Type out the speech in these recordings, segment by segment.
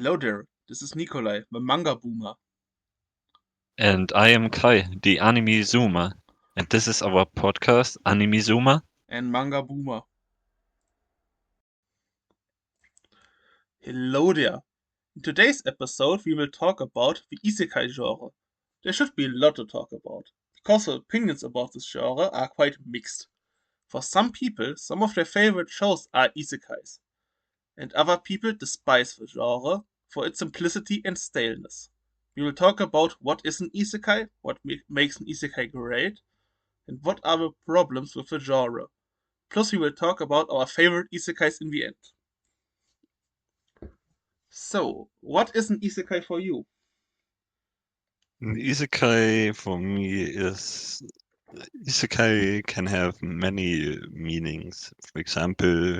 Hello there, this is Nikolai, the manga boomer. And I am Kai, the anime zoomer. And this is our podcast, Anime Zoomer. And manga boomer. Hello there. In today's episode, we will talk about the Isekai genre. There should be a lot to talk about, because the opinions about this genre are quite mixed. For some people, some of their favorite shows are Isekais, and other people despise the genre for its simplicity and staleness. We will talk about what is an Isekai, what makes an Isekai great, and what are the problems with the genre. Plus, we will talk about our favorite isekais in the end. So, what is an isekai for you? An Isekai for me is. Isekai can have many meanings. For example,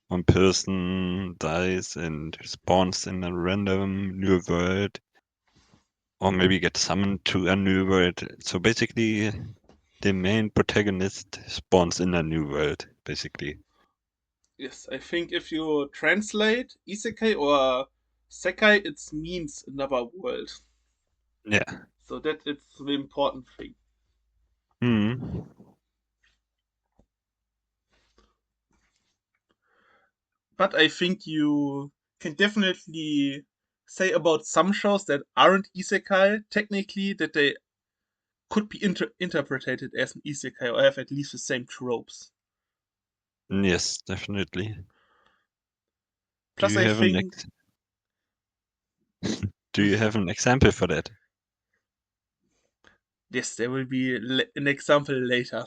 one person dies and spawns in a random new world, or maybe gets summoned to a new world. So basically, the main protagonist spawns in a new world, basically. Yes, I think if you translate isekai or sekai, it means another world. Yeah. So that it's the important thing. Hmm. But I think you can definitely say about some shows that aren't isekai, technically, that they could be interpreted as an isekai or have at least the same tropes. Yes, definitely. Do Plus, you I have an think ex Do you have an example for that? yes, there will be an example later.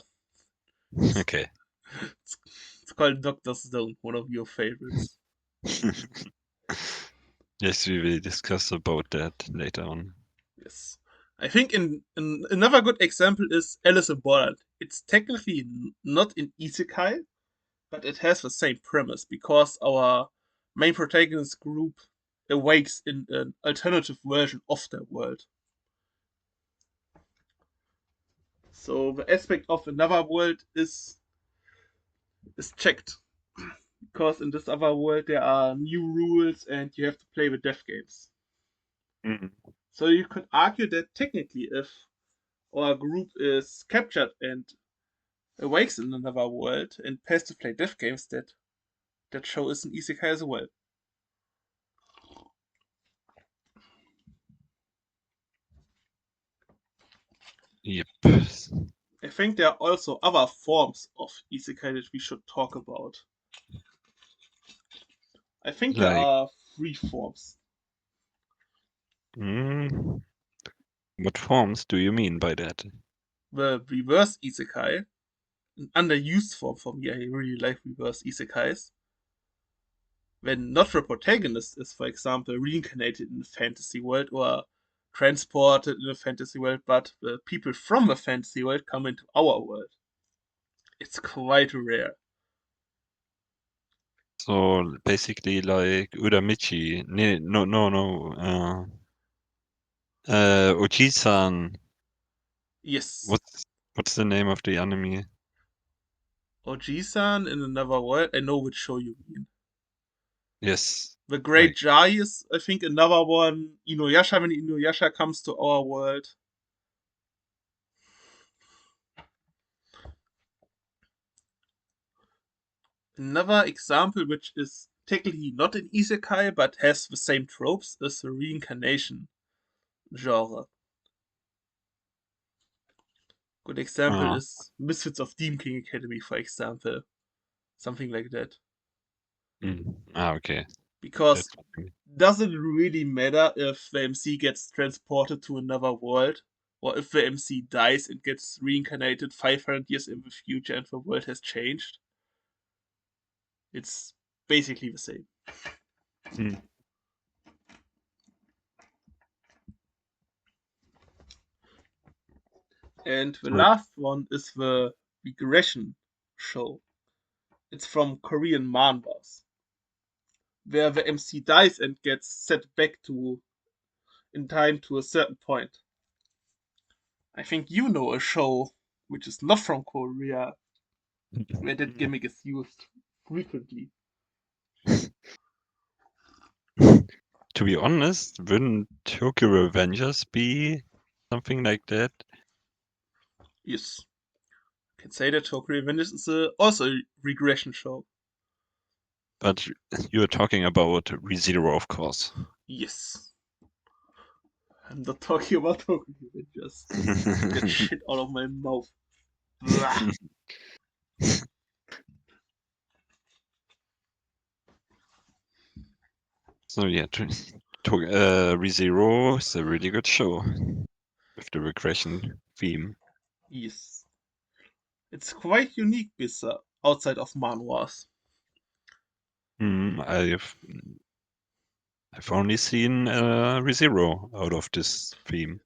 It's, Okay. it's called Doctor Stone, one of your favorites. Yes, we will discuss about that later on. Yes. I think in another good example is Alice in Borderland. It's technically not an isekai, but it has the same premise because our main protagonist group awakes in an alternative version of their world. So the aspect of another world is checked because in this other world there are new rules and you have to play with death games. Mhm. So you could argue that technically, if our group is captured and awakes in another world and has to play death games, that show is an isekai as well. Yep. I think there are also other forms of isekai that we should talk about. I think there Like, are three forms. mm, what forms do you mean by that? The reverse isekai, an underused form for me. I really like reverse isekais. When not the protagonist is, for example, reincarnated in a fantasy world or transported in a fantasy world, but the people from the fantasy world come into our world. It's quite rare. So basically, like Uramichi. No. Oji-san. Yes, What's the name of the anime? Oji-san in another world. I know which show you mean. Yes. The Like, Great Jai is, I think, another one. Inuyasha, when Inuyasha comes to our world. Another example, which is technically not an isekai but has the same tropes, is the reincarnation genre. Good example uh, is Misfits of Demon King Academy, for example. Something like that. okay. Because That's what I mean. doesn't really matter if the MC gets transported to another world or if the MC dies and gets reincarnated 500 years in the future and the world has changed. It's basically the same. Mm. And the Like, last one is the regression show. It's from Korean mangas, where the MC dies and gets set back to in time to a certain point. I think you know a show which is not from Korea where that gimmick is used frequently. To be honest, wouldn't Tokyo Revengers be something like that? Yes. You can say that Tokyo Revengers is also a regression show. But you're talking about ReZero, of course. Yes. I'm not talking about Tokyo Revengers. Get shit out of my mouth. Blah. So yeah, ReZero is a really good show with the regression theme. Yes. It's quite unique outside of manhwas. I've only seen ReZero out of this theme.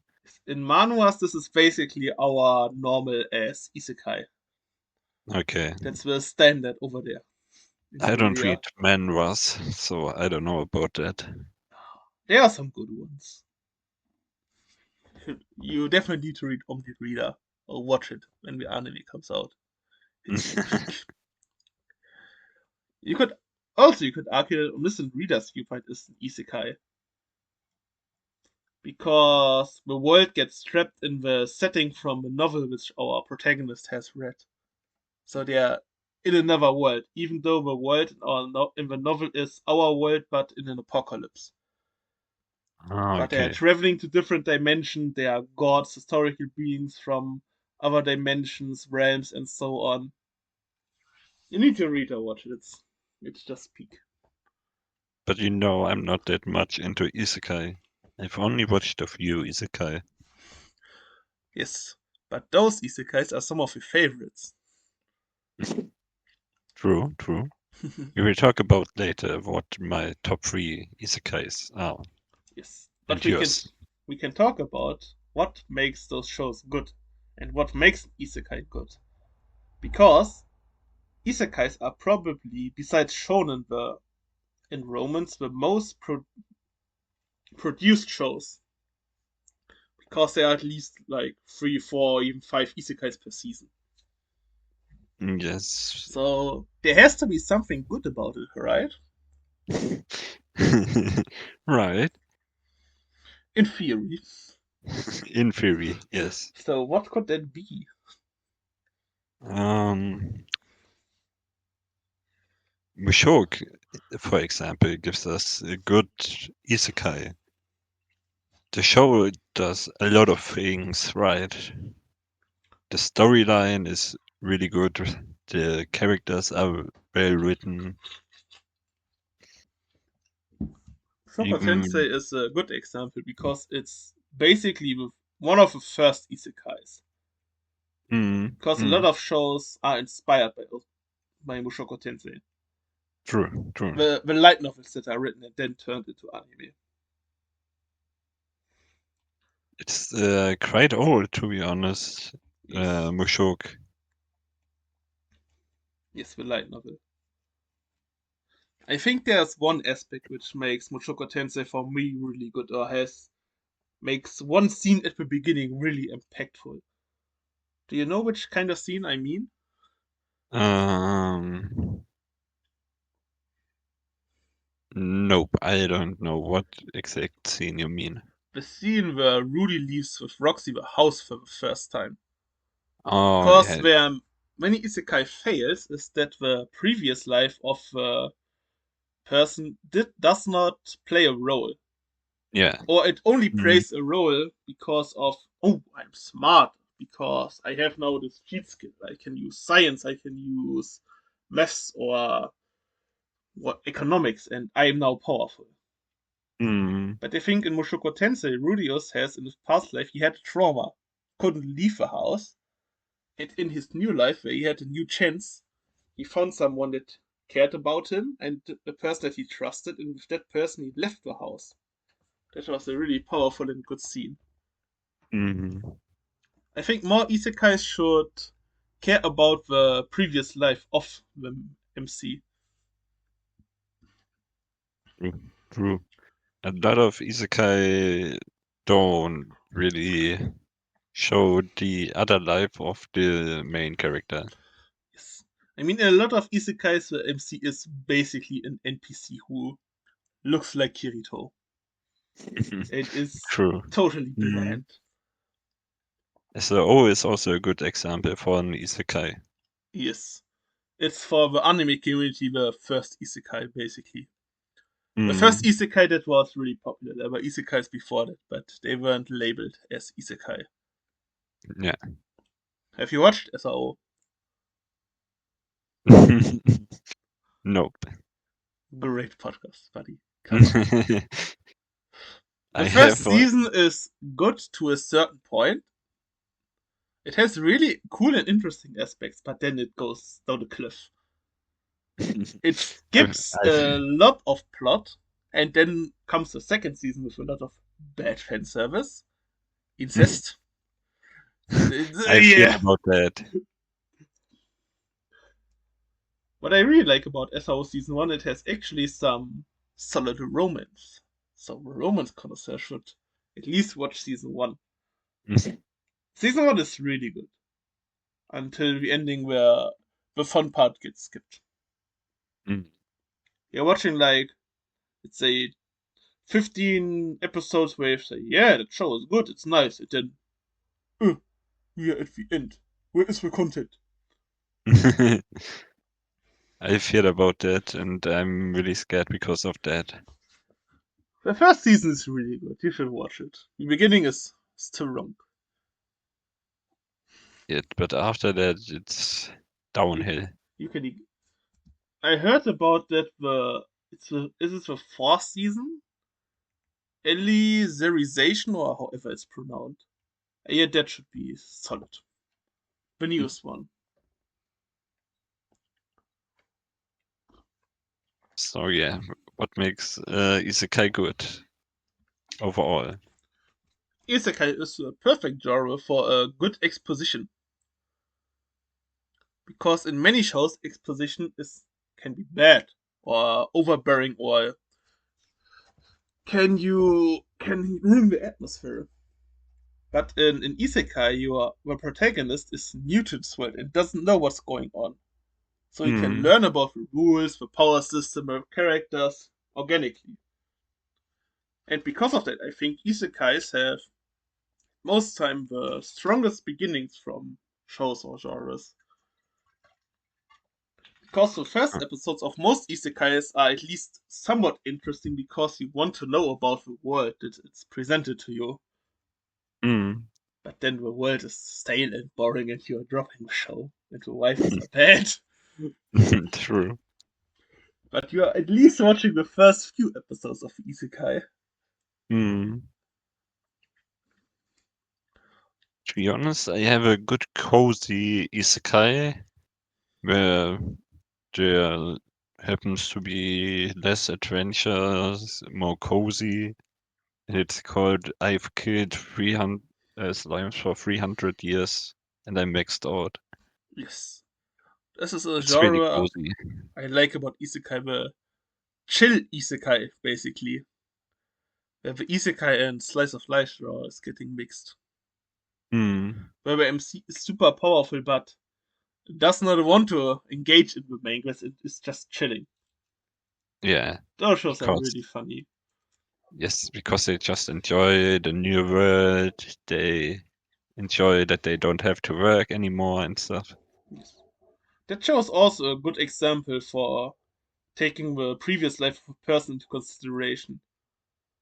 In manhwas, this is basically our normal as isekai. Okay, That's the standard over there in I don't Korea. read manhwas, so I don't know about that. There are some good ones. You definitely need to read Omni Reader or watch it when the anime comes out. It's peak. You could argue Omniscient Reader's viewpoint is an isekai because the world gets trapped in the setting from a novel which our protagonist has read. So they are in another world, even though the world in the novel is our world, but in an apocalypse. Ah, But they are okay. traveling to different dimensions. They are gods, historical beings from other dimensions, realms, and so on. You need to read or watch it. It's just peak. But you know, I'm not that much into isekai. I've only watched a few isekai. Yes, but those isekais are some of your favorites. True, true. We will talk about later what my top three isekais are. Yes, but And we can yours. we can talk about what makes those shows good and what makes isekai good. Because isekais are probably, besides shonen and romance, the most produced shows. Because there are at least like 3, 4, even 5 isekais per season. Yes. So there has to be something good about it, right? Right. In theory. In theory, yes. So what could that be? Um, Mushoku, for example, gives us a good isekai. The show does a lot of things right. The storyline is really good. The characters are well written. Shoko Tensei Even is a good example because it's basically one of the first isekais. mm, Because a lot mm, of shows are inspired by Mushoku Tensei. true, true. The light novels that are written and then turned into anime. It's quite old, to be honest. Yes. Mushoku. Yes, the light novel. I think there's one aspect which makes Mushoku Tensei for me really good, or makes one scene at the beginning really impactful. Do you know which kind of scene I mean? Um, nope, I don't know what exact scene you mean. The scene where Rudy leaves with Roxy the house for the first time. Oh, Because yeah, where many isekai fails is that the previous life of the person does not play a role. yeah. Or it only Mm, plays a role because of, oh, I'm smart, because I have now this cheat skill. I can use science, I can use maths or what economics, and I am now powerful. mm, But I think in Mushoku Tensei, Rudius has in his past life he had trauma, couldn't leave the house, and in his new life where he had a new chance, he found someone that cared about him and a person that he trusted, and with that person he left the house. That was a really powerful and good scene. mm. I think more isekais should care about the previous life of the MC. True, true. A lot of isekai don't really show the other life of the main character. Yes. I mean, in a lot of isekais, the MC is basically an NPC who looks like Kirito. It is True. totally Mm. bland. SRO is also a good example for an isekai. Yes. It's for the anime community the first isekai, basically. The first Mm. isekai that was really popular. There were isekais before that, but they weren't labeled as isekai. Yeah. Have you watched SRO? Nope. Great podcast, buddy. Come on. The I first have one. season is good to a certain point. It has really cool and interesting aspects, but then it goes down the cliff. It skips I've a lot of plot, and then comes the second season with a lot of bad fan service, incest. I've heard Yeah. about that. What I really like about SRO season 1, it has actually some solid romance. So romance connoisseur should at least watch season 1. Season 1 is really good until the ending where the fun part gets skipped. Mm. You're watching like, let's say, 15 episodes where you say, yeah, that show is good, it's nice, and then, we are at the end. Where is the content? I've heard about that, and I'm really scared because of that. The first season is really good. You should watch it. The beginning is still wrong. Yet, but after that, it's You downhill. you can. I heard about that. Is it the fourth season? Elizerization or however it's pronounced. Yeah, that should be solid. The newest one. So yeah, what makes isekai good overall? Isekai is a perfect genre for a good exposition because in many shows exposition is can be bad or overbearing or can ruin the atmosphere. But in Isekai, the protagonist is new to this world and doesn't know what's going on. So he can Mm. learn about the rules, the power system, the characters organically. And because of that, I think Isekais have most time the strongest beginnings from shows or genres. Because the first episodes of most isekais are at least somewhat interesting because you want to know about the world that it's presented to you. Mm. But then the world is stale and boring and you're dropping the show. And the waifus are bad. True. But you are at least watching the first few episodes of Isekai. Mm. To be honest, I have a good cozy isekai where there happens to be less adventures, more cozy. It's called I've killed 300 slimes for 300 years and I maxed out. Yes. This is a It's really genre cozy. I like about Isekai, the chill Isekai, basically. Where the Isekai and Slice of Life genre is getting mixed. Mm. Where the MC is super powerful, but does not want to engage in the main quest, it is just chilling. Yeah, Those shows are because really funny. yes, because they just enjoy the new world. They enjoy that they don't have to work anymore and stuff. Yes. That show is also a good example for taking the previous life of a person into consideration.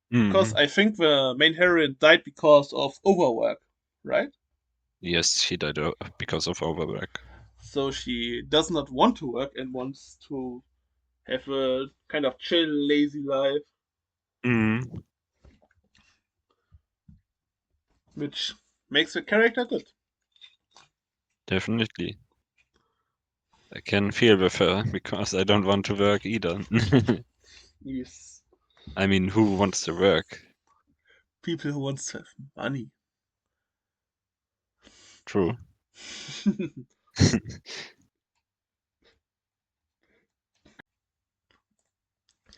Because Mm. I think the main heroine died because of overwork, right? Yes, she died because of overwork. So she does not want to work and wants to have a kind of chill, lazy life, Mm. which makes the character good. Definitely. I can feel with her because I don't want to work either. Yes. I mean, who wants to work? People who wants to have money. True.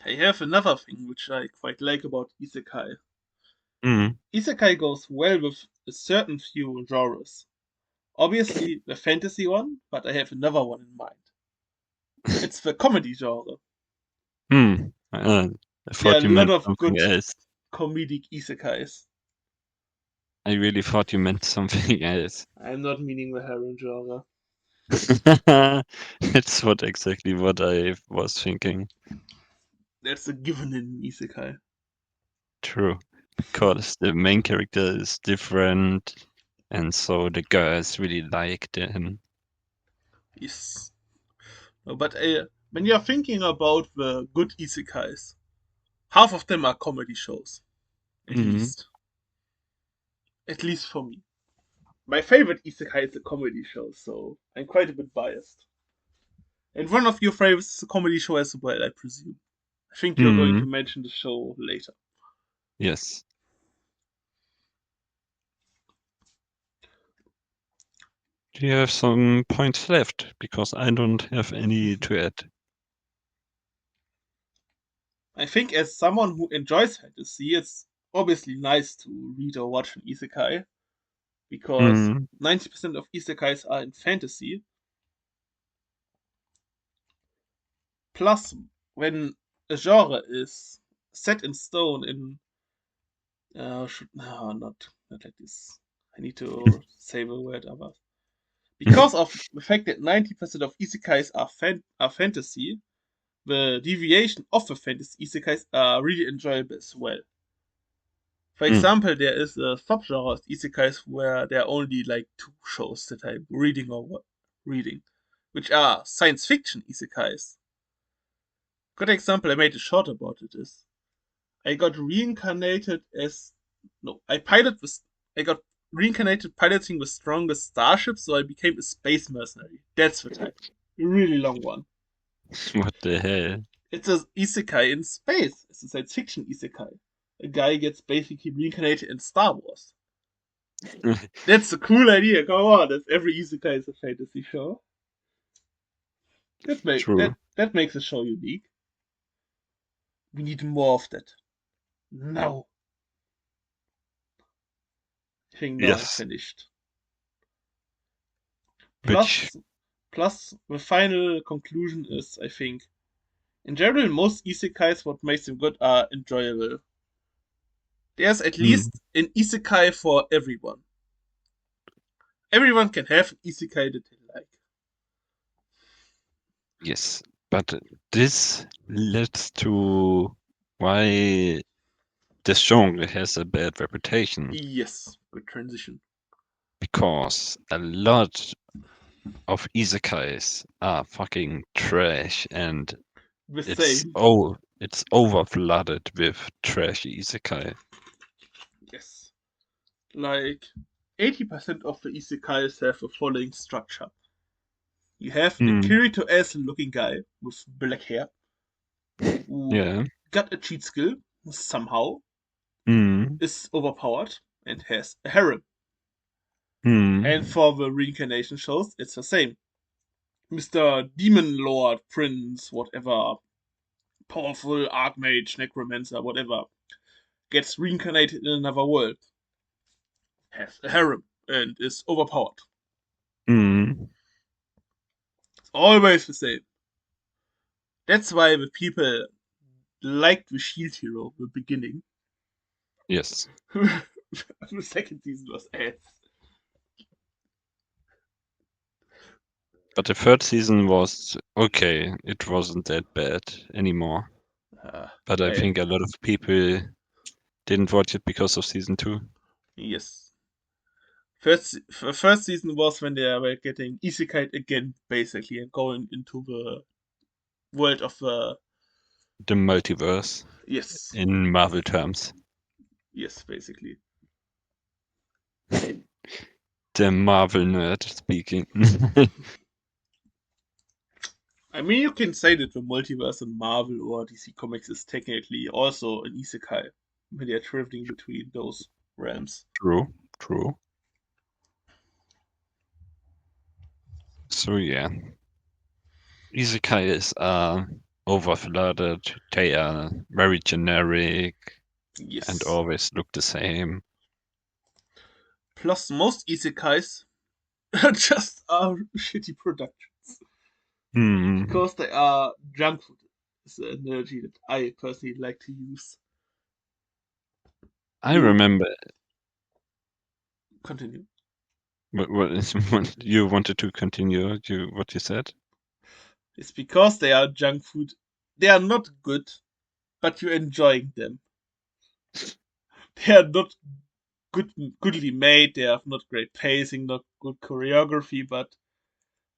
I have another thing which I quite like about Isekai. Mm. Isekai goes well with a certain few genres. Obviously, the fantasy one, but I have another one in mind. It's the comedy genre. Hmm. I There are a thought you lot meant of something good else. comedic isekais. I really thought you meant something else. I'm not meaning the harem genre. It's what exactly what I was thinking. That's a given in isekai. True. Because the main character is different, and so the girls really liked him. Yes. No, but when you're thinking about the good isekais, half of them are comedy shows. At Mm, least. At least for me. My favorite isekai is a comedy show, so I'm quite a bit biased. And one of your favorites is a comedy show as well, I presume. I think you're going to mm, mention the show later. yes. Do you have some points left? Because I don't have any to add. I think as someone who enjoys fantasy, it's obviously nice to read or watch an isekai because Mm, 90% of isekais are in fantasy. Plus, when a genre is set in stone in no, not like this. I need to say the word aber. Because of the fact that 90% of isekais are fantasy, the deviation of the fantasy isekais are really enjoyable as well. For mm, example, there is a subgenre of isekais where there are only like two shows that I'm reading or reading, which are science fiction isekais. Good example I made a short about it is I got reincarnated as no, I got reincarnated piloting the strongest starship, so I became a space mercenary. That's the title. A really long one. what the hell? It's a isekai in space. It's a science fiction isekai. A guy gets basically reincarnated in Star Wars. That's a cool idea. Come on, that's every isekai is a fantasy show. True. That makes the show unique. We need more of that. Now, I think now I'm Yes. finished. Which, Plus, plus the final conclusion is, I think, in general, most isekais, what makes them good, are enjoyable. There's at mm, least an isekai for everyone. Everyone can have an isekai that they like. yes. But this leads to why this genre has a bad reputation. Yes, good transition. Because a lot of isekais are fucking trash, and The it's same. it's over flooded with trash isekai. Yes. Like 80% of the isekais have the following structure. You have a Mm, Kirito ass looking guy with black hair who yeah. got a cheat skill somehow, Mm, is overpowered, and has a harem. And mm, for the reincarnation shows, it's the same. Mr. Demon Lord, Prince, whatever, powerful Archmage, Necromancer, whatever, gets reincarnated in another world, has a harem, and is overpowered. mm, It's always the same. That's why the people liked the Shield Hero at the beginning. yes. The second season was ass. But the third season was okay. It wasn't that bad anymore. Uh, But I I think a lot of people didn't watch it because of season two. yes. First season was when they were getting isekai again, basically, and going into the world of the The multiverse yes, in Marvel terms. yes, basically. The Marvel nerd speaking. I mean, you can say that the multiverse in Marvel or DC Comics is technically also an isekai when they're traveling between those realms. True, true. So yeah, isekais are overflooded. They are very generic and Yes. always look the same. Plus, most isekais just are shitty productions Hmm. because they are junk food. Is the analogy that I personally like to use. I You remember continue. what is what you wanted to continue what you said. It's because they are junk food. They are not good, but you're enjoying them. They are not goodly made. They have not great pacing, not good choreography, but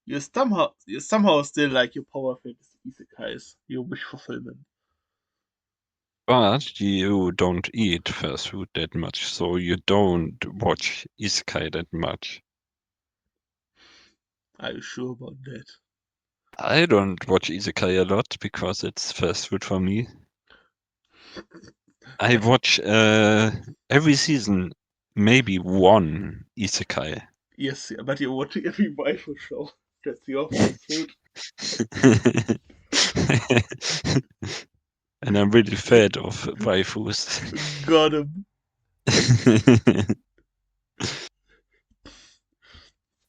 you somehow still like your power fantasy isekais, your wish fulfillment. But you don't eat fast food that much, so you don't watch Isekai that much. Are you sure about that? I don't watch Isekai a lot because it's fast food for me. I But you, watch every season maybe one Isekai. yes, but you're watching every waifu show. That's your fast food. And I'm really fed of waifus. Got him.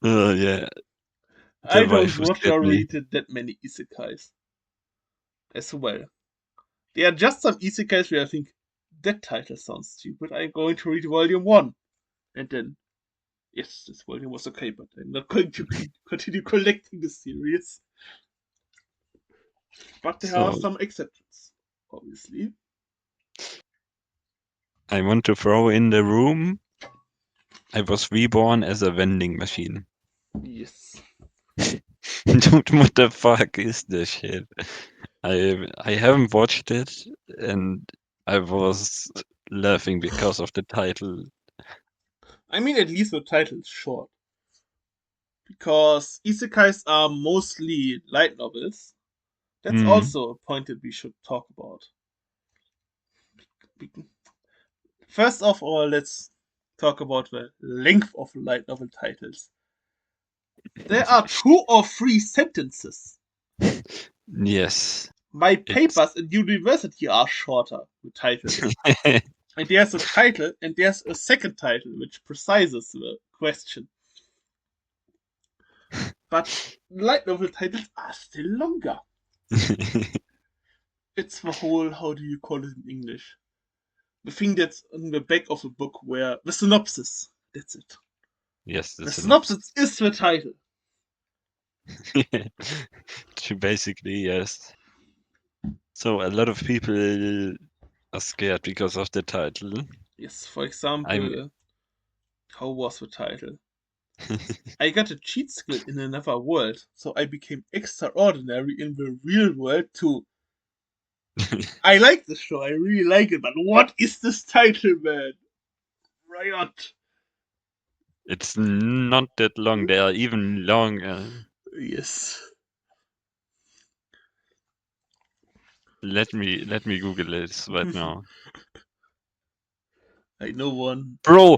Oh yeah, the I don't waifus watch get or me. read that many isekais as well. There are just some isekais where I think that title sounds stupid. I'm going to read volume one, and then yes, this volume was okay, but I'm not going to continue collecting the series. But there are So some exceptions, obviously. I want to throw in the room. I was reborn as a vending machine. Yes. Dude, what the fuck is this shit? I haven't watched it and I was laughing because of the title. I mean, at least the title is short. Because isekais are mostly light novels. That's Hmm. also a point that we should talk about. First of all, let's talk about the length of light novel titles. There are 2 or 3 sentences. Yes. My It's papers in university are shorter, the titles. And there's a title, and there's a second title which precises the question. But light novel titles are still longer. It's the whole, how do you call it in English? The thing that's on the back of the book where the synopsis. That's it. yes, the The synopsis. synopsis is the title. Basically, yes. So a lot of people are scared because of the title. Yes, for I'm example, how was the title? I got a cheat skill in another world, so I became extraordinary in the real world too. I like this show, I really like it, but what is this title, man? Riot. It's not that long. They are even longer. Yes. Let me Google it right now. I know one. Bro,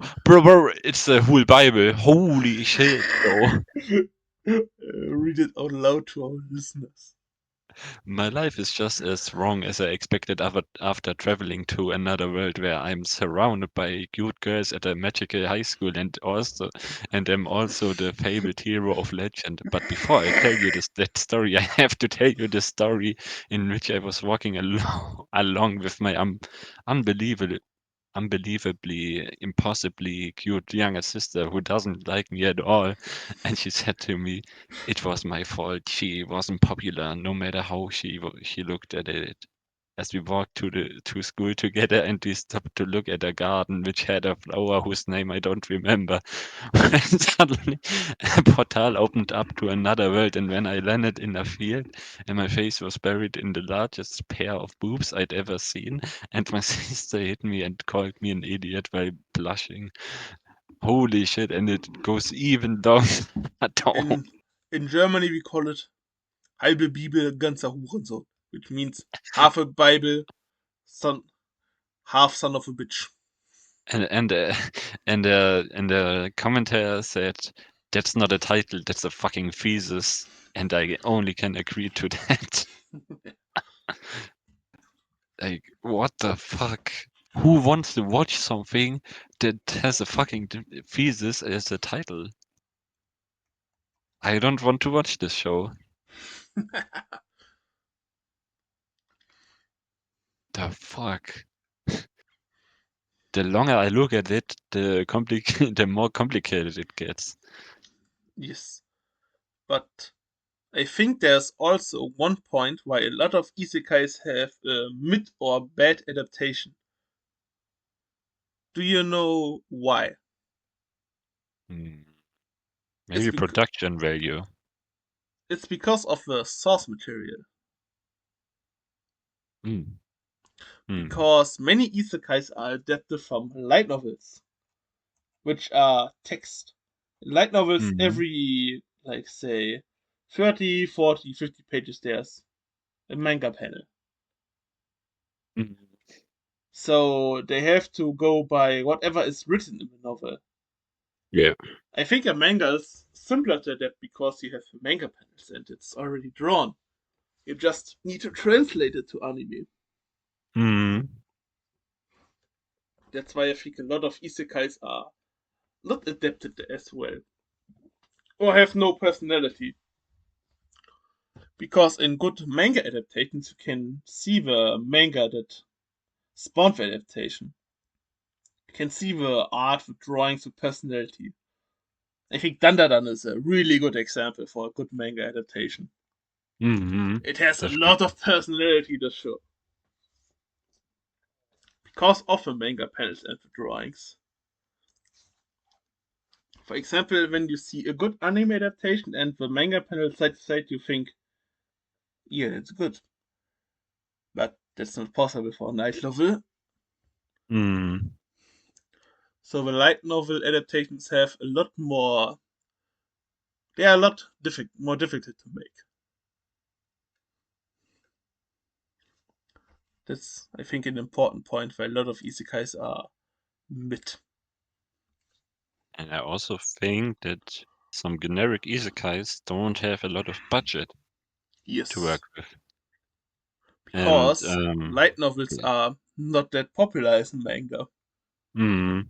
it's the whole Bible. Holy shit, bro. Read it out loud to our listeners. My life is just as wrong as I expected after traveling to another world where I'm surrounded by cute girls at a magical high school and am also the fabled hero of legend. But before I tell you that story, I have to tell you the story in which I was walking along with my unbelievable unbelievably, impossibly cute younger sister who doesn't like me at all. And she said to me, it was my fault. She wasn't popular, no matter how she looked at it. As we walked to school together, and we stopped to look at a garden which had a flower whose name I don't remember. When suddenly a portal opened up to another world, and when I landed in a field, and my face was buried in the largest pair of boobs I'd ever seen, and my sister hit me and called me an idiot while blushing. Holy shit! And it goes even down. Down. In in Germany we call it halbe Bibel, ganzer Hurensohn, which means half a Bible, son half son of a bitch. And the commentator said, "That's not a title. That's a fucking thesis." And I only can agree to that. Like, what the fuck? Who wants to watch something that has a fucking thesis as a title? I don't want to watch this show. The fuck? the longer I look at it, the more complicated it gets. Yes. But I think there's also one point why a lot of isekais have a mid or bad adaptation. Do you know why? Hmm. It's, Maybe bec- production value. it's because of the source material. Hmm. Hmm. Because many isekais are adapted from light novels, which are text. In light novels, Hmm. every, like, say, 30, 40, 50 pages, there's a manga panel. Hmm. So they have to go by whatever is written in the novel. Yeah. I think a manga is simpler to adapt because you have manga panels and it's already drawn. You just need to translate it to anime. Hmm. That's why I think a lot of isekais are not adapted as well, or have no personality. Because in good manga adaptations, you can see the manga that spawned the adaptation. You can see the art, the drawings, the personality. I think Dandadan is a really good example for a good manga adaptation. Hmm. It has a lot Definitely. of personality, the show. Because of the manga panels and the drawings. For example, when you see a good anime adaptation and the manga panel side to side, you think, yeah, it's good. But that's not possible for a light novel. Hmm. So the light novel adaptations have a lot more. They are a lot more difficult to make. That's, I think, an important point where a lot of isekais are mid. And I also think that some generic isekais don't have a lot of budget to Yes. work with. And Because light novels yeah. are not that popular as manga. Hmm.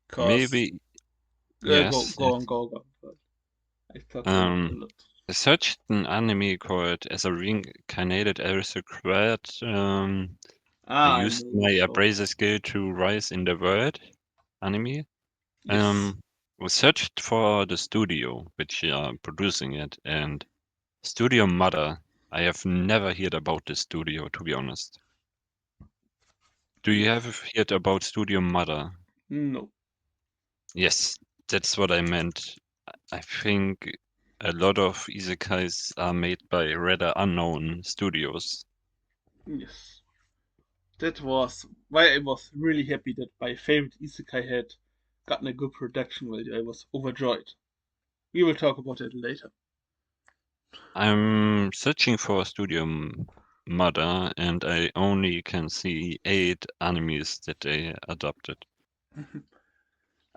Because Maybe yes. go on. I talked a Um, lot. I searched an anime called As a Reincarnated Aristocrat. I Ah, I used know the my show. appraiser skill to rise in the world anime. Yes. We searched for the studio which are producing it, and Studio Mother. I have never heard about this studio, to be honest. Do you have heard about Studio Mother? No. Yes, that's what I meant. I think a lot of isekais are made by rather unknown studios. Yes. That was why I was really happy that my favorite isekai had gotten a good production value. I was overjoyed. We will talk about it later. I'm searching for Studio Mother, and I only can see 8 animes that they adopted.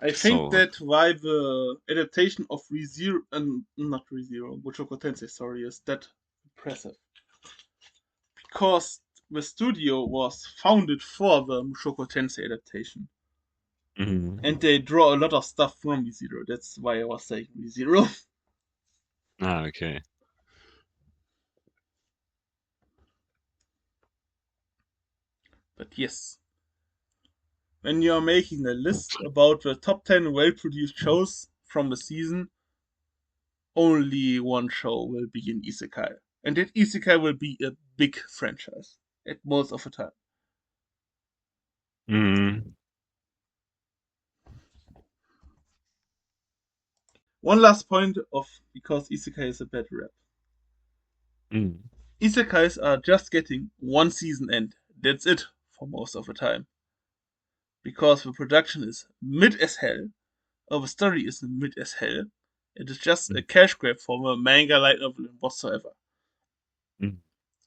I think So, that why the adaptation of ReZero, not ReZero, Mushoku Tensei, sorry, is that impressive. Because the studio was founded for the Mushoku Tensei adaptation. And mhm. they draw a lot of stuff from ReZero. That's why I was saying ReZero. Ah, okay. But yes, when you're making a list about the top 10 well produced shows from the season, only one show will be an isekai. And that isekai will be a big franchise at most of the time. Mm, One last point of because isekai is a bad rap. mm, Isekais are just getting one season end. That's it for most of the time. Because the production is mid as hell, or the story is mid as hell. It is just a mm, cash grab for a manga, light novel, and whatsoever. mm.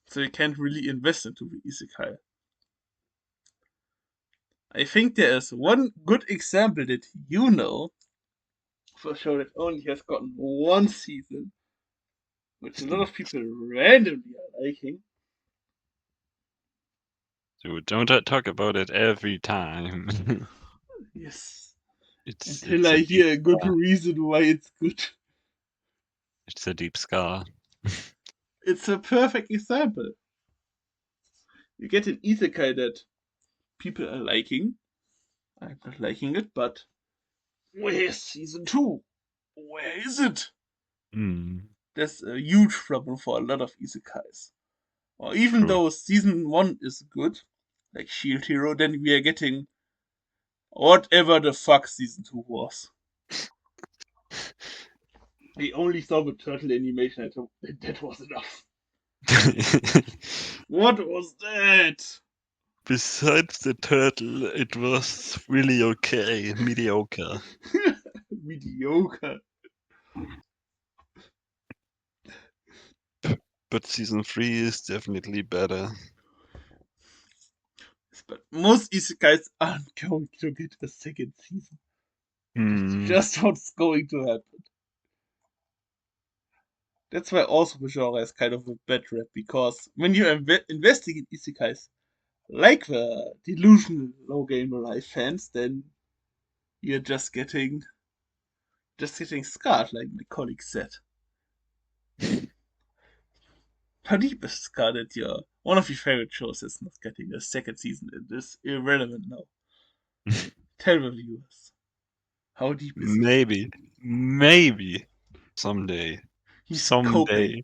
So you can't really invest into the isekai. I think there is one good example that you know for a show that only has gotten one season, which a lot of people randomly are liking. So don't talk about it every time. Yes. It's Until it's a I deep hear a good scar. reason why it's good. It's a deep scar. It's a perfect example. You get an isekai that people are liking. I'm not liking it, but where's season 2? Where is it? Mm, That's a huge problem for a lot of isekais. Or even true. though season 1 is good, like Shield Hero, then we are getting whatever the fuck season 2 was. We only saw the turtle animation and that was enough. What was that? Besides the turtle, it was really okay, mediocre. Mediocre. But season 3 is definitely better. But most isekais aren't going to get a second season. That's Hmm. just what's going to happen. That's why also the genre is kind of a bad rap, because when you're investing in isekais, like the delusional low gamer life fans, then you're just getting scarred, like my colleague said. How deep is scarred that one of your favorite shows is not getting a second season? It is irrelevant now. Tell the viewers. How deep is it? Maybe, maybe someday, He's cocaine. someday.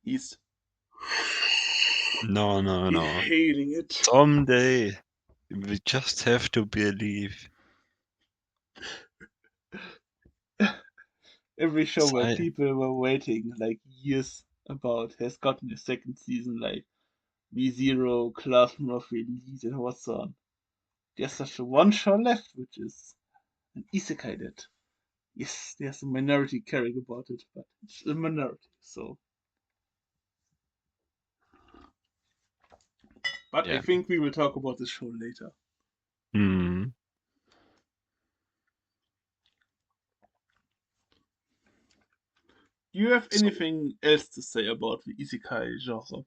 He's No, no, no. inhaling it. Someday. We just have to believe. Every show where Sei- people were waiting like years about has gotten a second season, like V0, Classroom of Elite, and what's on. There's such a one show left, which is an isekai that, yes, there's a minority caring about it, but it's a minority, so. But I Yeah. think we will talk about the show later. Hmm. Do you have So, anything else to say about the isekai genre?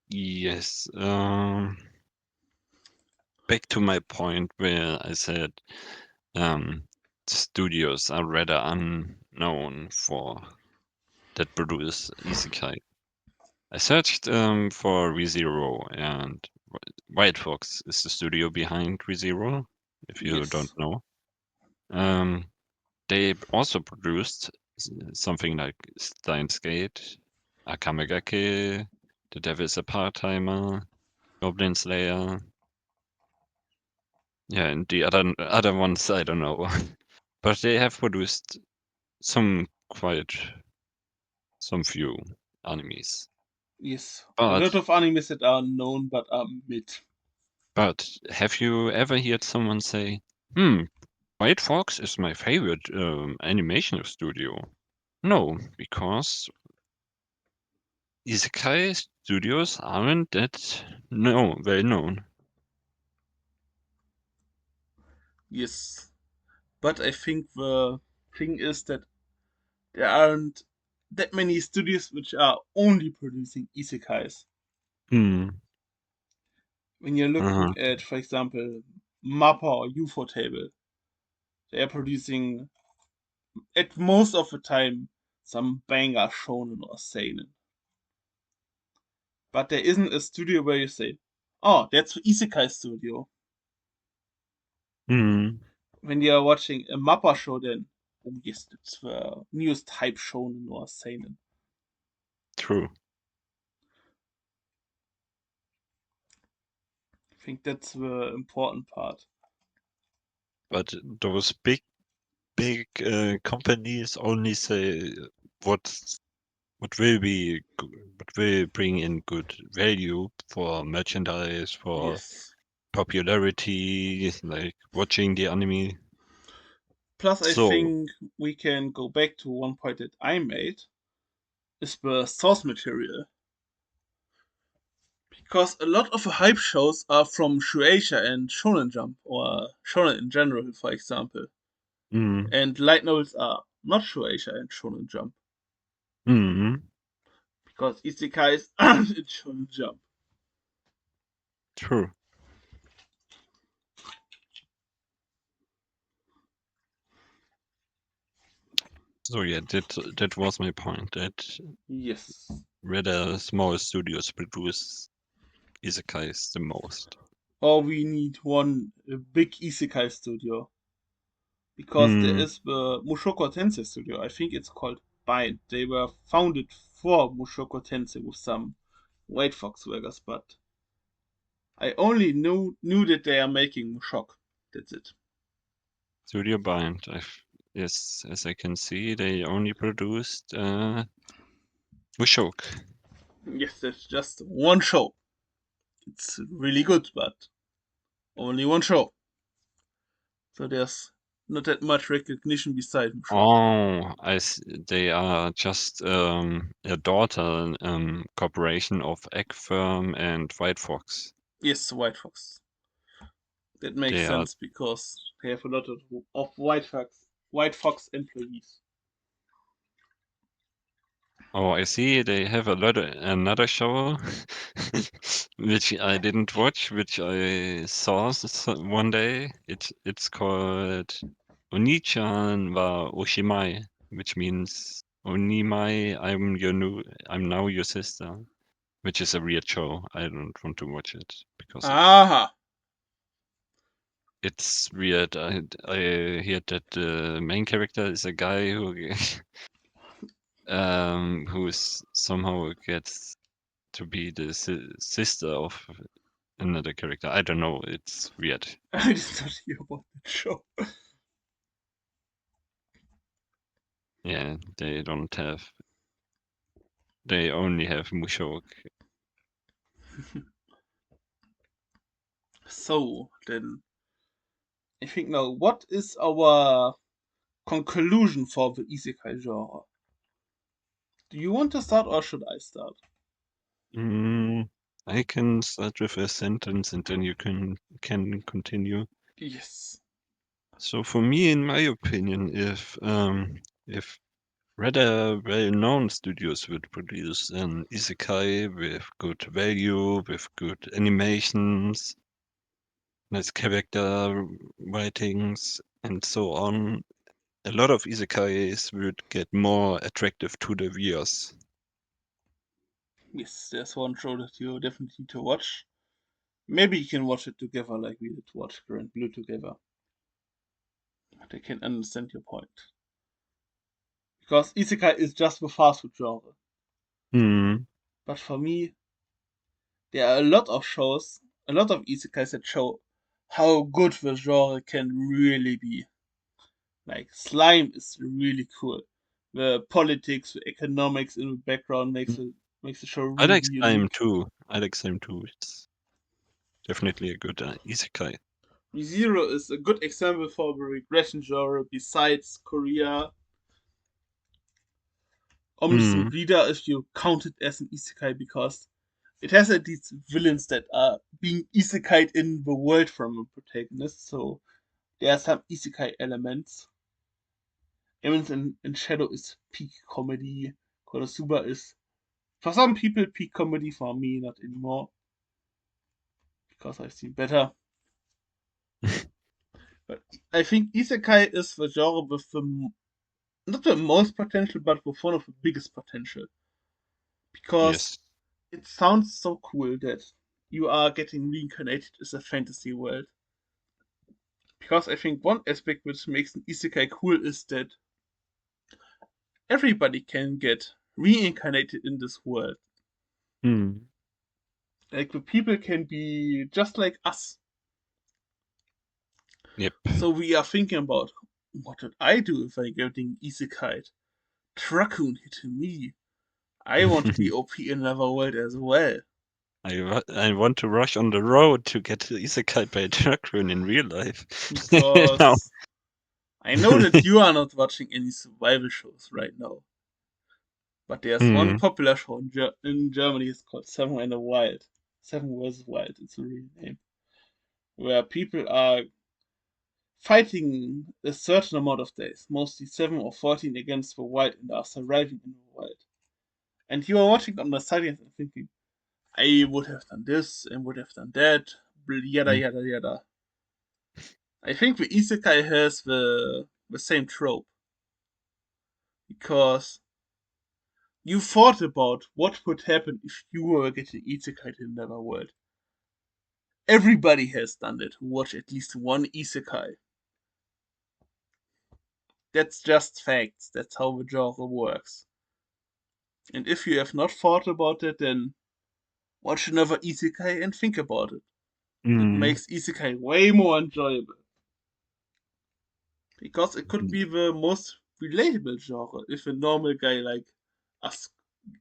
yes. Back to my point where I said um, studios are rather unknown for that produce isekai. I searched for ReZero, and White Fox is the studio behind ReZero, if you don't Yes, know. Um, they also produced something like Steins Gate, Akamegake, The Devil's a Part-Timer, Goblin Slayer. Yeah, and the other ones I don't know. But they have produced some quite some few animes. yes. A But lot of animes that are known but are mid. but have you ever heard someone say, "Hmm, White Fox is my favorite animation studio"? No, because isekai studios aren't that well known. Yes. But I think the thing is that there aren't that many studios which are only producing isekais. Hmm. When you're Uh-huh. looking at, for example, Mappa or UFO Table, they are producing, at most of the time, some banger shonen or seinen. But there isn't a studio where you say, oh, that's the isekai studio. Hmm. When you're watching a Mappa show, then, oh yes, that's the newest type shonen or seinen. True. I think that's the important part. But those big companies only say what what will bring in good value for merchandise, for Yes. popularity, like watching the anime. Plus, I So, think we can go back to one point that I made, is the source material. Because a lot of the hype shows are from Shueisha and Shonen Jump, or Shonen in general, for example. mm, And light novels are not Shueisha and Shonen Jump, mm, because isekais aren't in Shonen Jump. true. So yeah, that was my point. That Yes. rather small studios produce. isekais the most. Or we need one big Isekai studio. Because there Hmm. is the Mushoku Tensei studio. I think it's called Bind. They were founded for Mushoku Tensei with some White Fox workers, but I only knew that they are making Mushoku. That's it. Studio Bind. Yes, as I can see, they only produced Mushoku. Yes, that's just one show. It's really good, but only one show. So there's not that much recognition beside Mushoku. Oh, they are just a daughter corporation of Egg Firm and White Fox. Yes, White Fox. That makes They are. sense because they have a lot of White Fox employees. Oh, I see. They have another show, which I didn't watch, which I saw one day. It's called Onichan wa Oshimai, which means Onimai, I'm now your sister, which is a weird show. I don't want to watch it because Aha! it's weird. I heard that the main character is a guy who somehow gets to be the sister of another character. I don't know. It's weird. I did not hear about that show. Yeah, they only have Mushok. So, then, I think now, what is our conclusion for the Isekai genre? Do you want to start or should I start? Mm, I can start with a sentence and then you can continue. Yes. So for me, in my opinion, if rather well-known studios would produce an isekai with good value, with good animations, nice character writings, and so on, a lot of isekais would get more attractive to the viewers. Yes, there's one show that you definitely need to watch. Maybe you can watch it together like we did watch Grand Blue together. But I can understand your point. Because Isekai is just the fast food genre. Hmm. But for me, there are a lot of shows, a lot of Isekais that show how good the genre can really be. Like Slime is really cool. The politics, the economics in the background makes the show I really like Slime unique. too. I like Slime too. It's definitely a good isekai. ReZero is a good example for the regression genre besides Korea. Omniscient Hmm. Reader, if you count it as an isekai, because it has these villains that are being isekai'd in the world from a protagonist, so there are some isekai elements. Demons in Shadow is peak comedy. Konosuba is, for some people, peak comedy. For me, not anymore, because I've seen better. But I think isekai is the genre with not the most potential, but with one of the biggest potential. Because Yes. it sounds so cool that you are getting reincarnated as a fantasy world. Because I think one aspect which makes an isekai cool is that everybody can get reincarnated in this world. Hmm. Like the people can be just like us. Yep. So we are thinking about what would I do if I get an isekai? Raccoon hit me. I want to be OP in another world as well. I want to rush on the road to get isekai by Dracron in real life. Now. Because I know that you are not watching any survival shows right now. But there's one Hmm. popular show in Germany. It's called Seven in the Wild. Seven vs. Wild. It's the real name. Where people are fighting a certain amount of days, mostly 7 or 14 against the wild, and are surviving in the wild. And you are watching on the sidelines and thinking, I would have done this and would have done that, yada Hmm. yada yada. I think the Isekai has the same trope because you thought about what would happen if you were getting Isekai in another world. Everybody has done it who watched at least one isekai. That's just facts. That's how the genre works. And if you have not thought about it, then watch another isekai and think about it. It Mm. makes isekai way more enjoyable. Because it could be the most relatable genre if a normal guy like us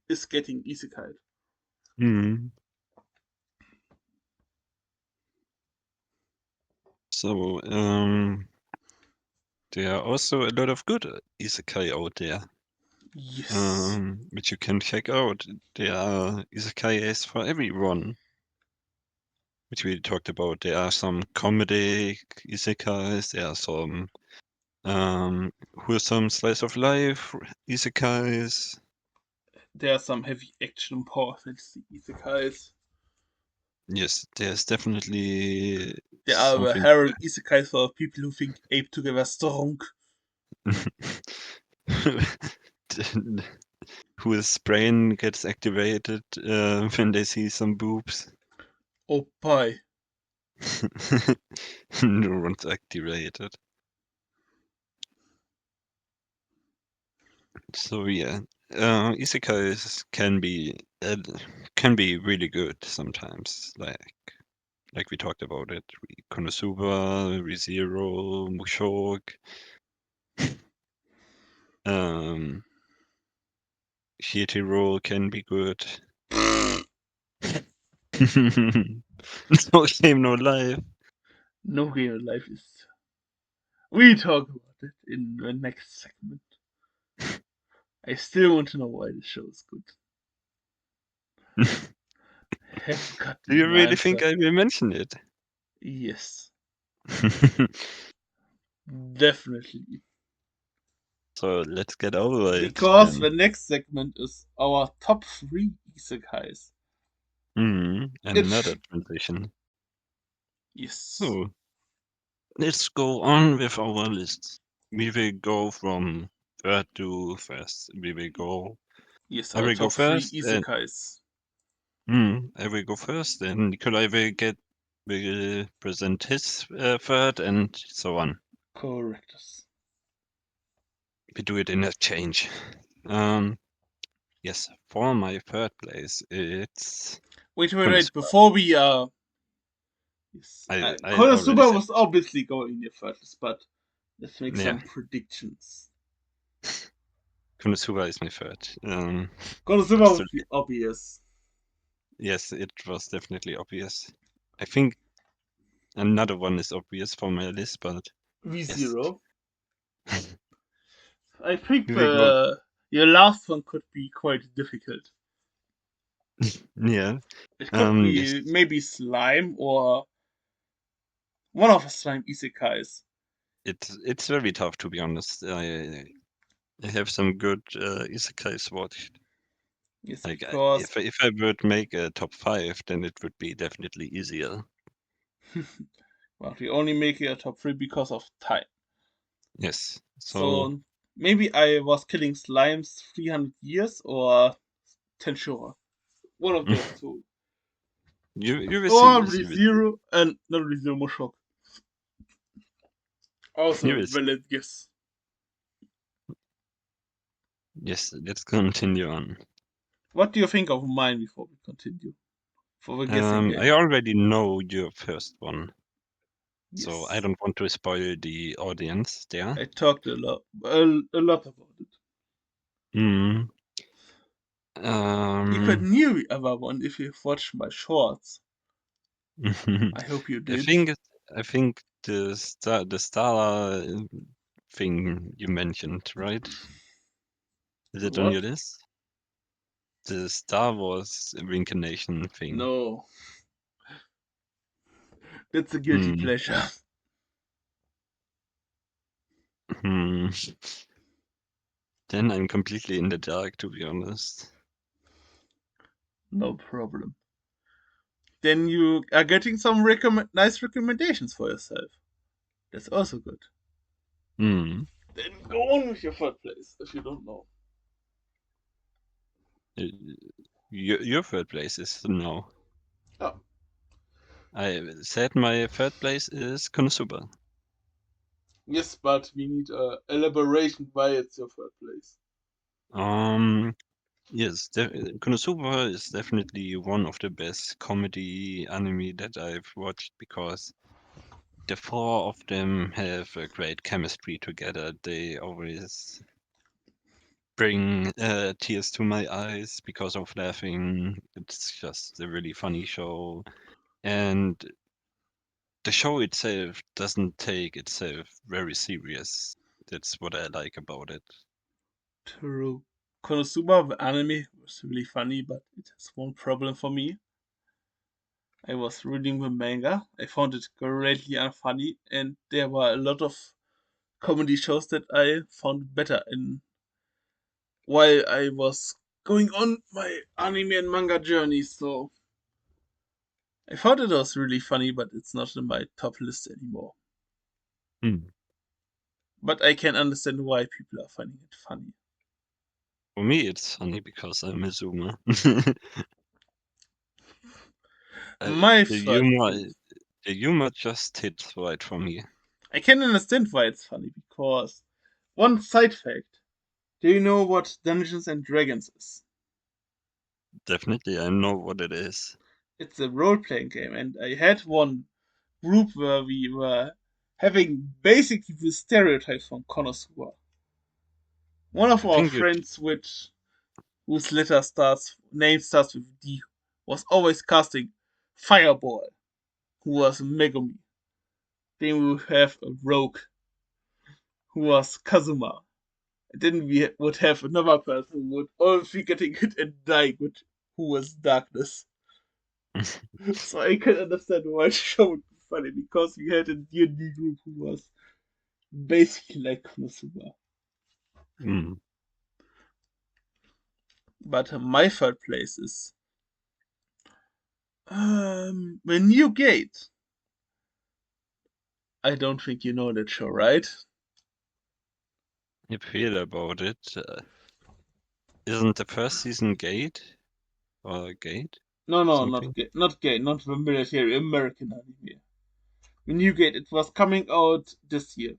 is getting isekai. Mm. So, there are also a lot of good isekai out there, Yes. which you can check out. There are isekais for everyone, which we talked about. There are some comedy isekais, there are some wholesome slice of life isekais. There are some heavy action and power fantasy isekais. Yes, there's definitely There are the something. harem isekais for people who think ape together strong. Whose brain gets activated when they see some boobs. Oh pie. Neurons activated. So yeah, isekais can be really good sometimes. Like we talked about it, Konosuba, ReZero, Mushoku. Um, Hero can be good. No shame, no life. No real life is. We talk about it in the next segment. I still want to know why the show is good. Have Do gotten you an really think answer. I will mention it? Yes, definitely. So let's get over it Because then. the next segment is our top three isekais. Another It's transition. yes, So let's go on with our list. We will go from third to first. yes, I our will go top three first, and isekais. I will go first, and Nikolai will present his third, and so on. Correct. We do it in a change. Um, yes, for my third place, it's Wait. Konosuba. Before we yes, I already Konosuba said was obviously going in your first, but let's make yeah. some predictions. Konosuba is my third. Konosuba was Absolutely. the obvious. Yes, it was definitely obvious. I think another one is obvious for my list, but V yes. zero. I think We will go. your last one could be quite difficult. Yeah. It could Yes. be maybe slime or one of the slime isekais. It's very tough to be honest. I have some good isekais watched. Yes, Like because if I would make a top five, then it would be definitely easier. well, we only make it a top three because of time. Yes. So So maybe I was killing slimes 300 years or Tensura. One of those two. you will see. Or Yes, you will see. ReZero and not ReZero Moshok. You Also will see. valid guess. Yes. Let's continue on. What do you think of mine before we continue? For the guessing I game. already know your first one, so I Yes. don't want to spoil the audience there. I talked a lot about it. Mm. You could Um, knew the other one if you watched my shorts. I hope you I did. think I think the star thing you mentioned, right? Is The it on your what? list? The Star Wars reincarnation thing. No. That's a guilty Hmm. pleasure. Hmm. Then I'm completely in the dark, to be honest. No problem. Then you are getting some nice recommendations for yourself. That's also good. Hmm. Then go on with your third place if you don't know. Uh, your third place is no. Oh, I said my third place is Konosuba. Yes, but we need a elaboration why it's your third place. Um, yes, Konosuba is definitely one of the best comedy anime that I've watched because the four of them have a great chemistry together. They always bring tears to my eyes because of laughing. It's just a really funny show. And the show itself doesn't take itself very serious. That's what I like about it. True. Konosuba, the anime, was really funny, but it has one problem for me. I was reading the manga, I found it greatly unfunny, and there were a lot of comedy shows that I found better in while I was going on my anime and manga journey. So I thought it was really funny, but it's not in my top list anymore. Hmm. But I can understand why people are finding it funny. For me, it's funny because I'm a zoomer. uh, My the third humor, place. the humor just hits right for me. I can understand why it's funny because one side fact. Do you know what Dungeons and Dragons is? Definitely, I know what it is. It's a role playing game, and I had one group where we were having basically the stereotypes from Konosuba. One of I our think you. friends, which whose name starts with D, was always casting Fireball, who was Megumi. Then we would have a rogue, who was Kazuma. And then we would have another person who would always be getting hit and dying, who was Darkness. So I can understand why the show would be funny, because we had a D&D group who was basically like Konosuba. Hmm. But my third place is the New Gate. I don't think you know that show, right? I've heard about it. Isn't the first season Gate or Gate No, no, something? Not Gate, not the military American anime. The New Gate. It was coming out this year.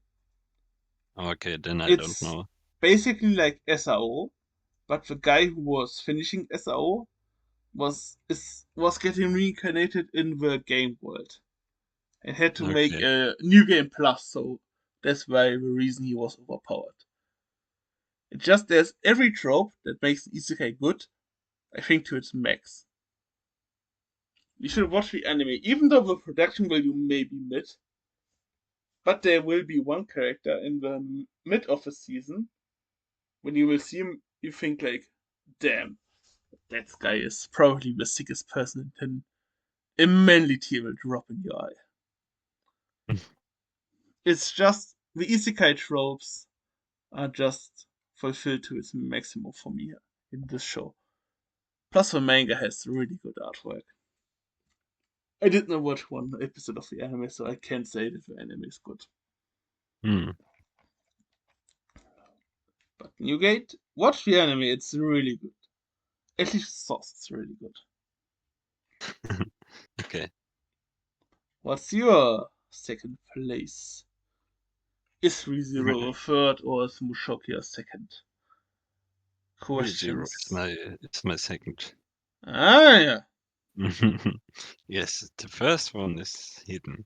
Okay, then I don't It's know. basically like SAO, but the guy who was finishing SAO was getting reincarnated in the game world and had to make Okay. a new game plus. So that's why the reason he was overpowered. It just there's every trope that makes Isekai good, I think, to its max. You should watch the anime, even though the production value may be mid, but there will be one character in the mid of the season when you will see him, you think like, damn, that guy is probably the sickest person, and a manly tear will drop in your eye. It's just the isekai tropes are just fulfilled to its maximum for me in this show. Plus, the manga has really good artwork. I did not watch one episode of the anime, so I can't say that the anime is good. Hmm. But Newgate, watch the anime, it's really good. At least Sauce is really good. Okay. What's your second place? Is ReZero a My third or is Mushoki a second? ReZero is Questions. my second. Ah, yeah. Yes, the first one is hidden.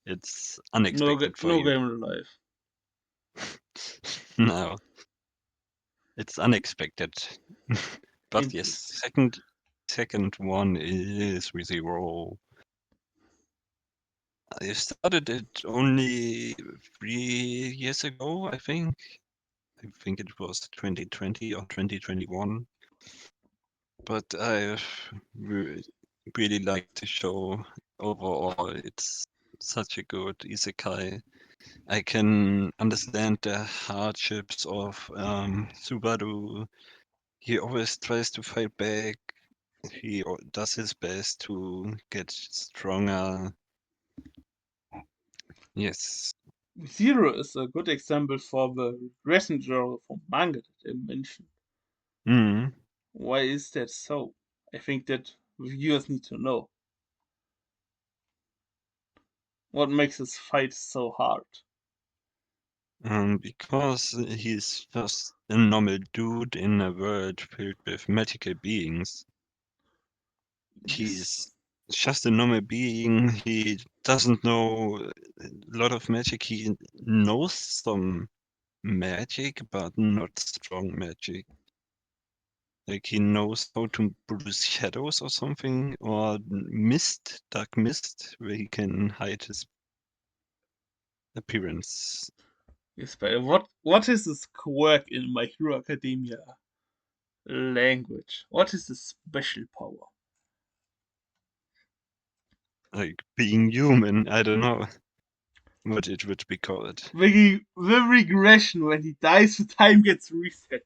It's No, unexpected for no you. game in life. No, it's unexpected. But yes, Interesting. second one is ReZero. I started it only 3 years ago, I think. I think it was 2020 or 2021. But I re- really like the show overall. It's such a good isekai. I can understand the hardships of Subaru. He always tries to fight back. He does his best to get stronger. Yes. Zero is a good example for the regression genre from manga that I mentioned. Mm. Why is that so? I think that viewers need to know. What makes his fight so hard? Because he's just a normal dude in a world filled with magical beings. He's Yes. just a normal being. He doesn't know a lot of magic. He knows some magic, but not strong magic. Like he knows how to produce shadows or something, or mist, dark mist, where he can hide his appearance. Yes, but what is this quirk in My Hero Academia language? What is this special power? Like being human, I don't know what it would be called. The regression when he dies, the time gets reset.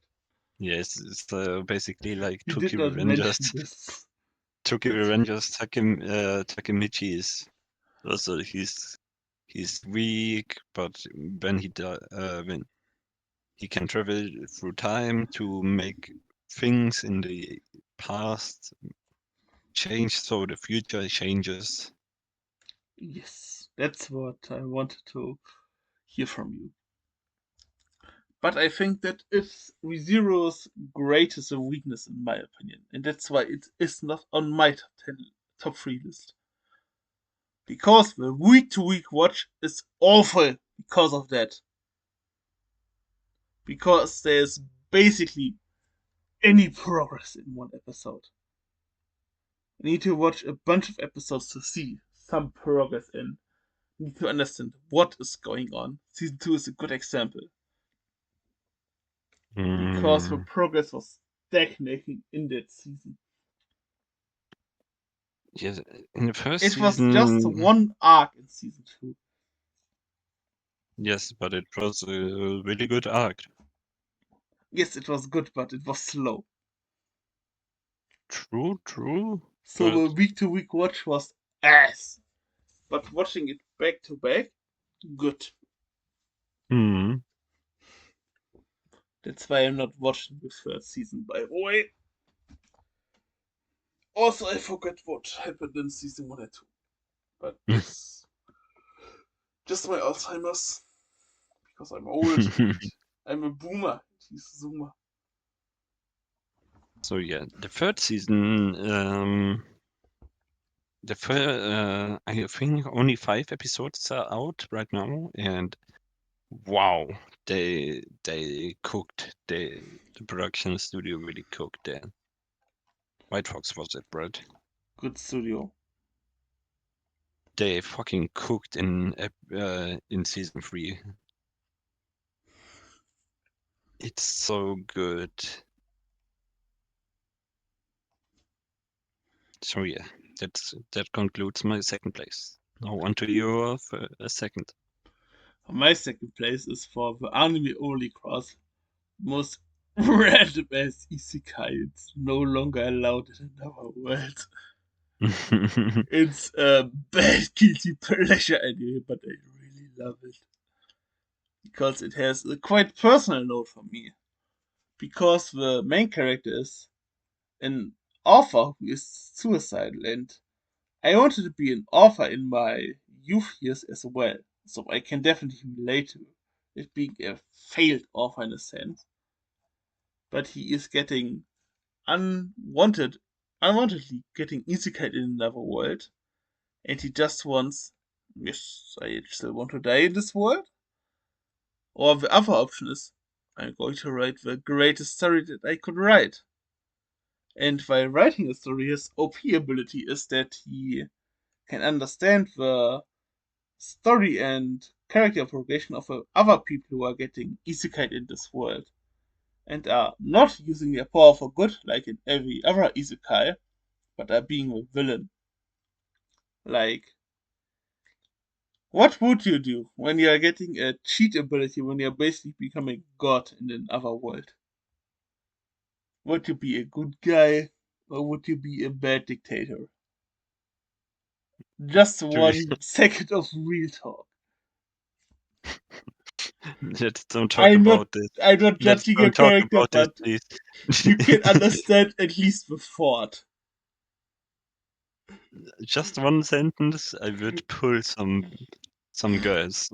Yes, it's basically like You did Tokyo not mention Revengers. this. Tokyo That's Revengers Takemichi is also he's weak, but when he can travel through time to make things in the past change, so the future changes. yes, that's what I wanted to hear from you. But I think that is ReZero's greatest weakness, in my opinion, and that's why it is not on my top 10, top 3 list. Because the week to week watch is awful because of that. Because there's basically any progress in one episode. You need to watch a bunch of episodes to see some progress in. You need to understand what is going on. Season 2 is a good example. Because the Mm, progress was stagnating in that season. yes, in the first It was just season, one arc in season 2. yes, but it was a really good arc. Yes, it was good, but it was slow. True, So but the week to week watch was ass. But watching it back to back, good. hmm, That's why I'm not watching the third season, by the way. Also, I forgot what happened in season 1 and 2. But this just my Alzheimer's. Because I'm old and I'm a boomer. He's a zoomer. so yeah, the third season, I think only 5 episodes are out right now, and wow, they cooked. The production studio really cooked there. White Fox was it, right? Good studio. They fucking cooked in season 3. It's so good. So yeah, that concludes my second place. Now on to your second. My second place is for the anime only cross. Most random as Isekai. It's no longer allowed in another world. It's a bad guilty pleasure anime, but I really love it. Because it has a quite personal note for me. Because the main character is an author who is suicidal, and I wanted to be an author in my youth years as well, so I can definitely relate to it being a failed author in a sense. But he is getting unwantedly getting isekai in another world, and he just wants, yes, I still want to die in this world. Or the other option is, I'm going to write the greatest story that I could write. And while writing a story, his OP ability is that he can understand the story and character progression of other people who are getting isekai in this world and are not using their power for good like in every other isekai, but are being a villain. Like, what would you do when you are getting a cheat ability when you're basically becoming god in another world? Would you be a good guy or would you be a bad dictator? Just Let's 1 second of real talk. don't talk I'm not about this. I'm not Let's judging your don't talk character, about this, but please. you can understand at least the thought. Just one sentence, I would pull some some girls.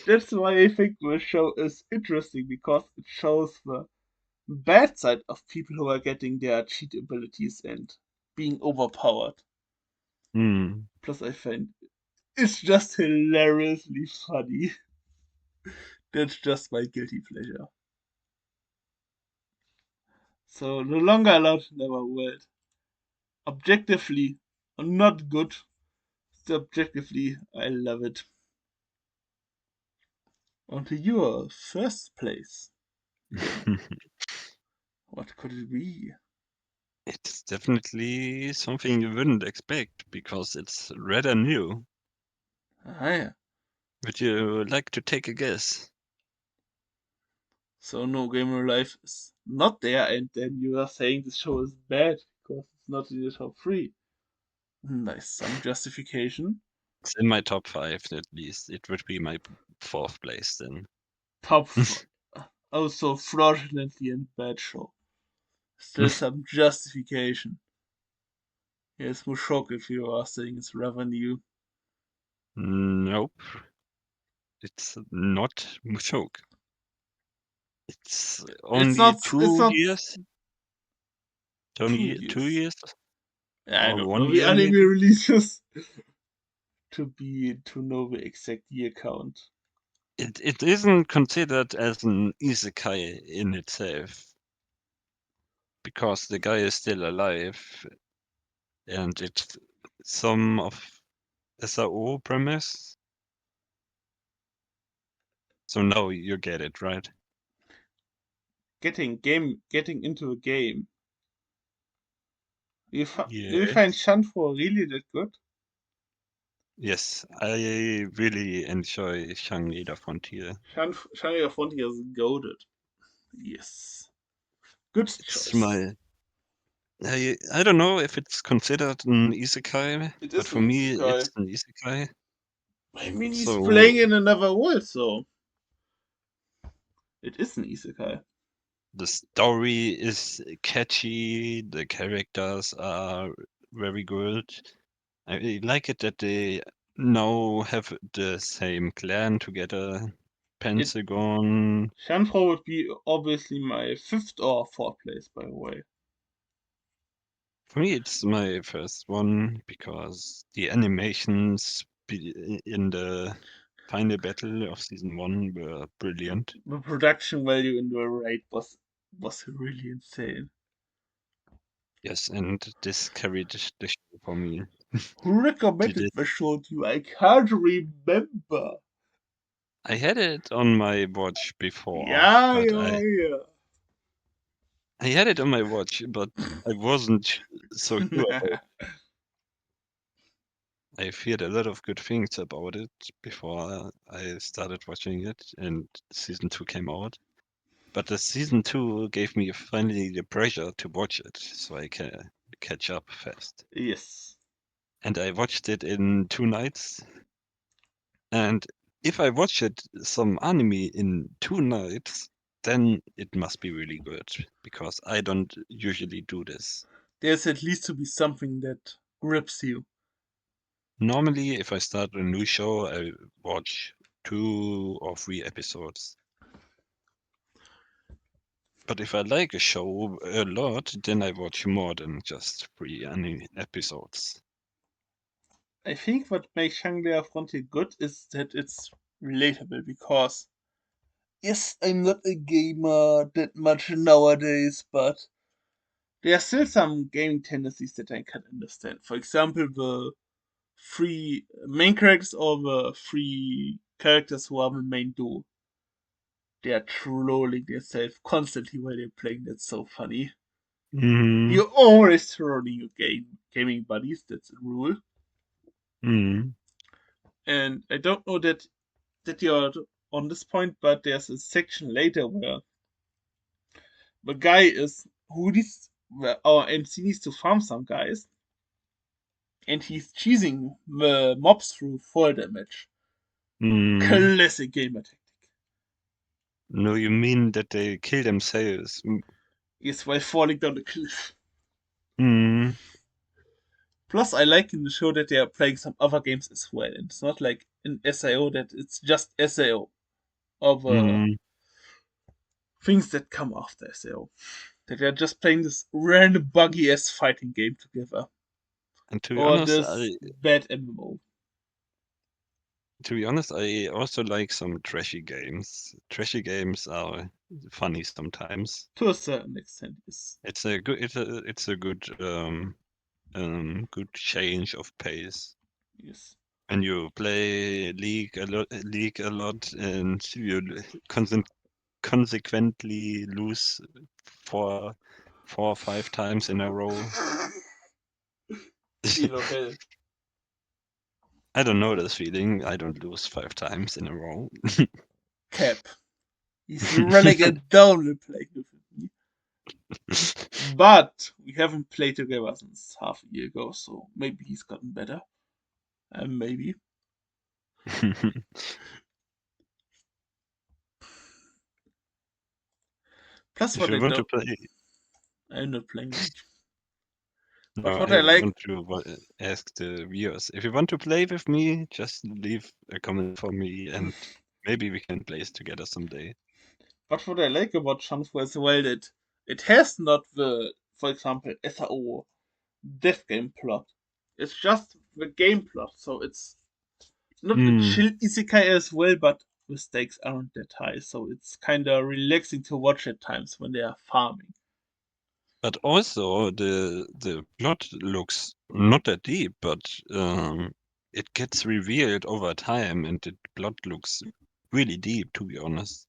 That's why I think the show is interesting because it shows the bad side of people who are getting their cheat abilities and being overpowered. Hmm. Plus, I find it's just hilariously funny. That's just my guilty pleasure. So, no longer allowed in our world. Objectively, not good. Subjectively, I love it. On to your first place. What could it be? It's definitely something you wouldn't expect because it's rather new. Ah, yeah. Would you like to take a guess? So no gamer life is not there, and then you are saying the show is bad because it's not in the top three. Nice, some justification. It's in my top 5 at least. It would be my 4th place then. Top also fraudulently and bad show. Still some justification. Yes, Mushok if you are saying it's revenue. Nope, it's not Mushoku. It's It's only not. It's 2 not years, two only 2 years. years Yeah, I or don't 1 know the year anime maybe. releases to know the exact year count. It isn't considered as an isekai in itself because the guy is still alive and it's some of SAO premise. So now you get it, right? Getting into a game. Do you find Yes. Shanfo really that good? Yes, I really enjoy Shangri La Frontier. Shania Frontier is goaded. Yes. Good It's choice. my I don't know if it's considered an isekai, It but is for an me isekai. it's an isekai. I mean, he's So playing in another world, so it is an isekai. the story is catchy, the characters are very good. I really like it that they now have the same clan together, It Pentagon. Shanfo would be obviously my fifth or fourth place, by the way. For me, it's my first one because the animations in the final battle of season 1 were brilliant. The production value in the raid was really insane. Yes, and this carried the show for me. Who To recommended this, the show to you? I can't remember. I had it on my watch before, Yeah, but yeah, I had it on my watch, but I wasn't so sure about. yeah. I feared a lot of good things about it before I started watching it, and season 2 came out. But the season 2 gave me finally the pressure to watch it, so I can catch up fast. Yes. And I watched it in 2 nights. And if I watch it some anime in 2 nights, then it must be really good because I don't usually do this. There's at least to be something that grips you. Normally, if I start a new show, I watch 2 or 3 episodes. But if I like a show a lot, then I watch more than just 3 anime episodes. I think what makes Shangri-La Frontier good is that it's relatable because yes, I'm not a gamer that much nowadays, but there are still some gaming tendencies that I can understand. For example, the three main characters or the three characters who are the main duo. They are trolling themselves constantly while they're playing. That's so funny. Mhm. You're always trolling your gaming buddies. That's a rule. Mhm. And I don't know that you're on this point, but there's a section later where the guy is who needs where our MC needs to farm some guys, and he's cheesing the mobs through fall damage. Mhm. Classic gamer tactic. No, you mean that they kill themselves. Yes, while falling down the cliff. Mhm. Plus, I like in the show that they are playing some other games as well. And it's not like in SAO that it's just SAO of Mm, things that come after SAO. That they're just playing this random buggy ass fighting game together. and Or this bad MMO. to be honest, I also like some trashy games. Trashy games are funny sometimes. To a certain extent, yes. It's a good change of pace. Yes. When you play League a lot, and you consequently lose four, 4 or 5 times in a row. Feel okay. I don't know this feeling. I don't lose 5 times in a row. Cap. He's running it down and playing with me. But we haven't played together since half a year ago, so maybe he's gotten better. Maybe. Plus, If what you I want to don't. play, I'm not playing League. no, But what I I like. want to ask the viewers. If you want to play with me, just leave a comment for me, and maybe we can play together someday. But what I like about Shanfu as well that it has not the, for example, SAO death game plot. It's just the game plot, so it's not a Mm. chill isekai as well, but the stakes aren't that high, so it's kind of relaxing to watch at times when they are farming. But also the plot looks not that deep, but it gets revealed over time, and the plot looks really deep, to be honest.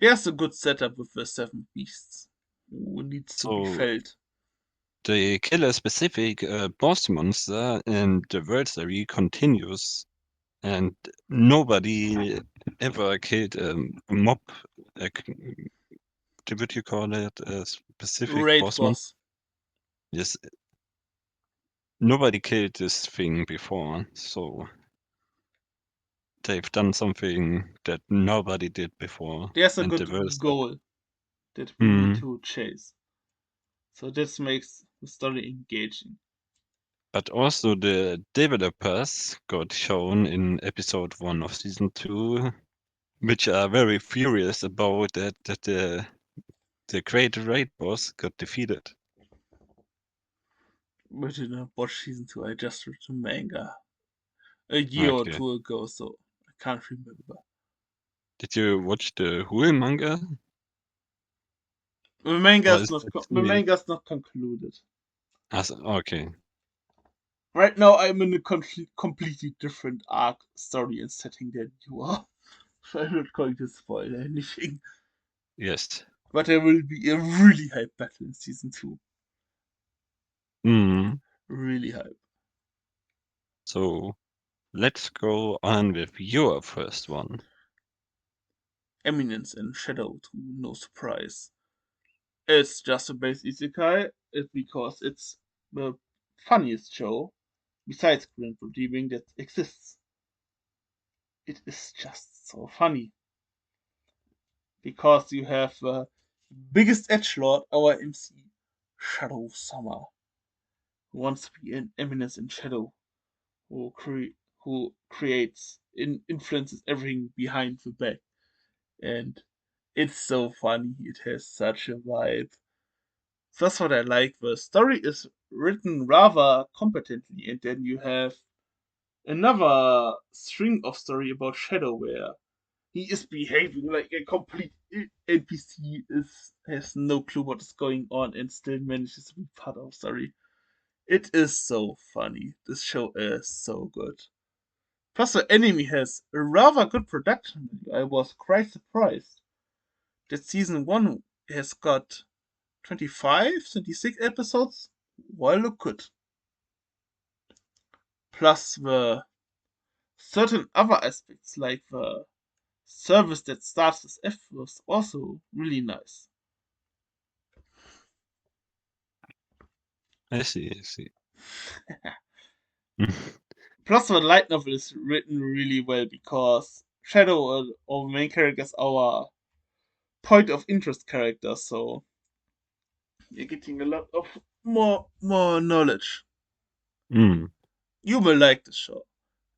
There's a good setup with the seven beasts who needs to be So felt. they kill a specific boss monster, and the world story continues, and nobody ever killed a mob. A, what you call it? A specific Raid boss monster. boss. Yes, nobody killed this thing before, so they've done something that nobody did before, There's a and the good world story. goal that we need Mm. to chase. So this makes the story engaging. But also the developers got shown in episode 1 of season 2, which are very furious about that the great raid boss got defeated. But you know, watch season 2, I just read the manga a year or Okay. two ago, so I can't remember. Did you watch the whole manga? The manga Or is is not it the only... manga is not concluded. Okay. Right now, I'm in a completely different arc, story, and setting than you are. So I'm not going to spoil anything. Yes. But there will be a really hype battle in season 2. Mm. Really hype. So let's go on with your first one. Eminence and Shadow, to no surprise. It's just a base isekai. It's because it's the funniest show, besides Grand Redeeming, that exists. It is just so funny. Because you have the biggest edgelord, our MC, Shadow Summer, who wants to be an eminence in Shadow, who creates, influences everything behind the back. And it's so funny. It has such a vibe. That's what I like. The story is written rather competently, and then you have another string of story about Shadow where he is behaving like a complete NPC, is has no clue what is going on and still manages to be part of the story. It is so funny. This show is so good. Plus, the anime has a rather good production value. I was quite surprised that season 1 has got 25, 26 episodes. Well, look good. Plus, the certain other aspects, like the service that starts with F, was also really nice. I see, I see. Plus, the light novel is written really well because Shadow, our main character, is our point of interest character, so you're getting a lot of more knowledge. Mm. You will like the show.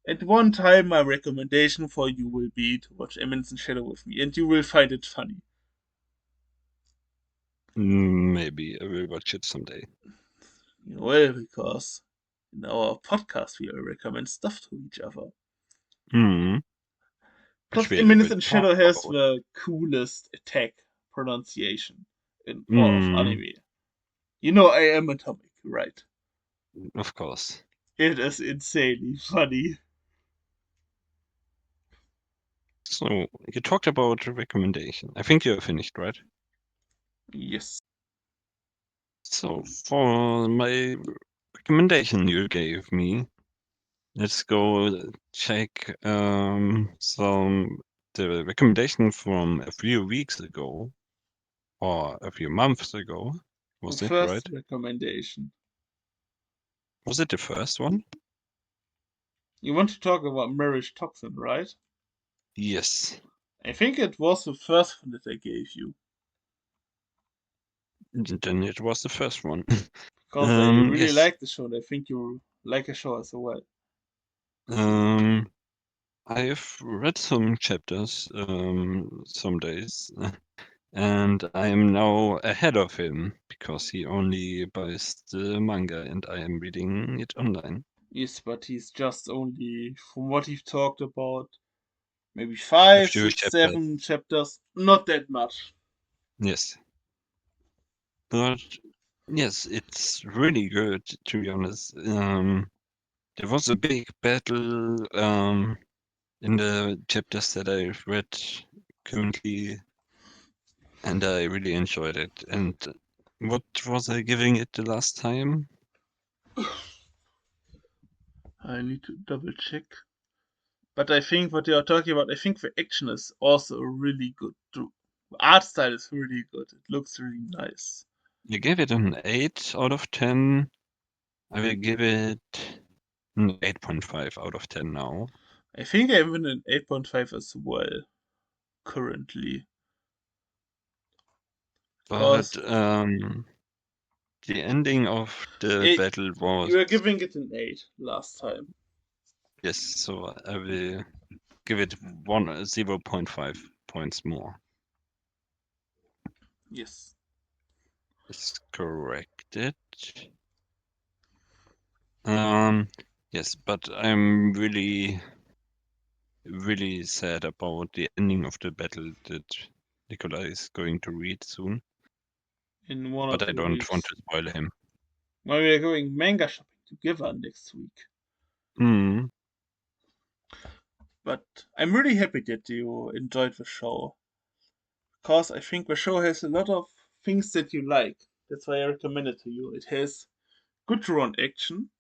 At one time, my recommendation for you will be to watch Eminence in Shadow with me, and you will find it funny. Maybe I will watch it someday. Well, because in our podcast we all recommend stuff to each other. Mm. Which Plus, we Eminence will in talk Shadow has about. the coolest attack pronunciation in all of Mm. anime. You know I am Atomic, right? Of course. It is insanely funny. So you talked about recommendation. I think you're finished, right? Yes. So for my recommendation you gave me, let's go check some the recommendation from a few weeks ago or a few months ago. The Was it first right? recommendation. Was it the first one? You want to talk about Marriage Toxin, right? Yes. I think it was the first one that I gave you. Then it was the first one. Because I really Yes. like the show and I think you like the show as well. Um, I've read some chapters, some days, and I am now ahead of him because he only buys the manga and I am reading it online. Yes, but he's just only, from what he've talked about, maybe A five, few six, chapters. 7 chapters. Not that much. Yes. But yes, it's really good to be honest. There was a big battle in the chapters that I've read currently, and I really enjoyed it. And what was I giving it the last time? I need to double check. But I think what you are talking about, I think the action is also really good too. The art style is really good. It looks really nice. You gave it an 8 out of 10. I will give it an 8.5 out of 10 now. I think I'm in an 8.5 as well, currently. But Because the ending of the it, battle was you were giving it an 8 last time. yes, so I will give it 0.5 points more. Yes. It's corrected. Um, yes, but I'm really sad about the ending of the battle that Nikolai is going to read soon. In one or But I two don't want weeks. to spoil him. When we are going manga shopping together next week. Hmm. But I'm really happy that you enjoyed the show. Because I think the show has a lot of things that you like. That's why I recommend it to you. It has good drawn action.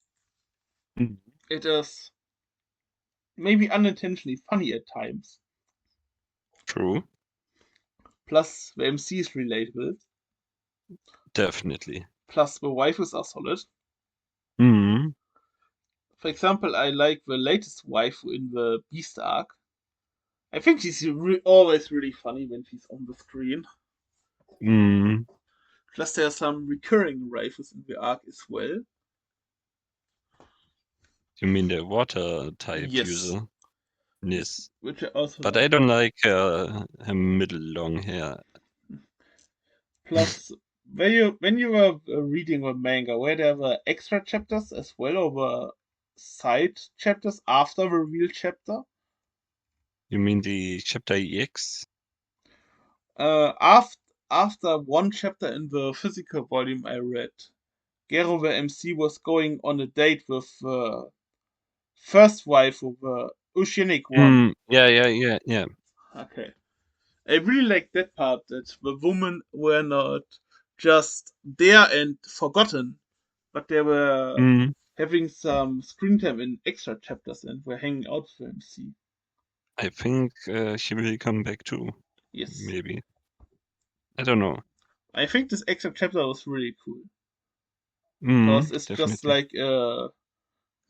It is maybe unintentionally funny at times. True. Plus, the MC is relatable. Definitely. Plus, the waifus are solid. Hmm. For example, I like the latest waifu in the Beast arc. I think she's always really funny when she's on the screen. Hmm. Plus, there are some recurring waifus in the arc as well. You mean the water type Yes, user? Yes. which I also But I like. don't like her middle long hair. Plus, when you were reading the manga, were there were extra chapters as well, or were side chapters after the real chapter? You mean the chapter EX? After one chapter in the physical volume I read, Gero the MC was going on a date with the first wife of the oceanic one. Yeah, yeah, yeah, yeah. Okay. I really like that part that the women were not just there and forgotten, but they were Mm, having some screen time in extra chapters and were hanging out with MC. I think she will come back too. Yes. Maybe. I don't know. I think this extra chapter was really cool. Because it's just Definitely. like the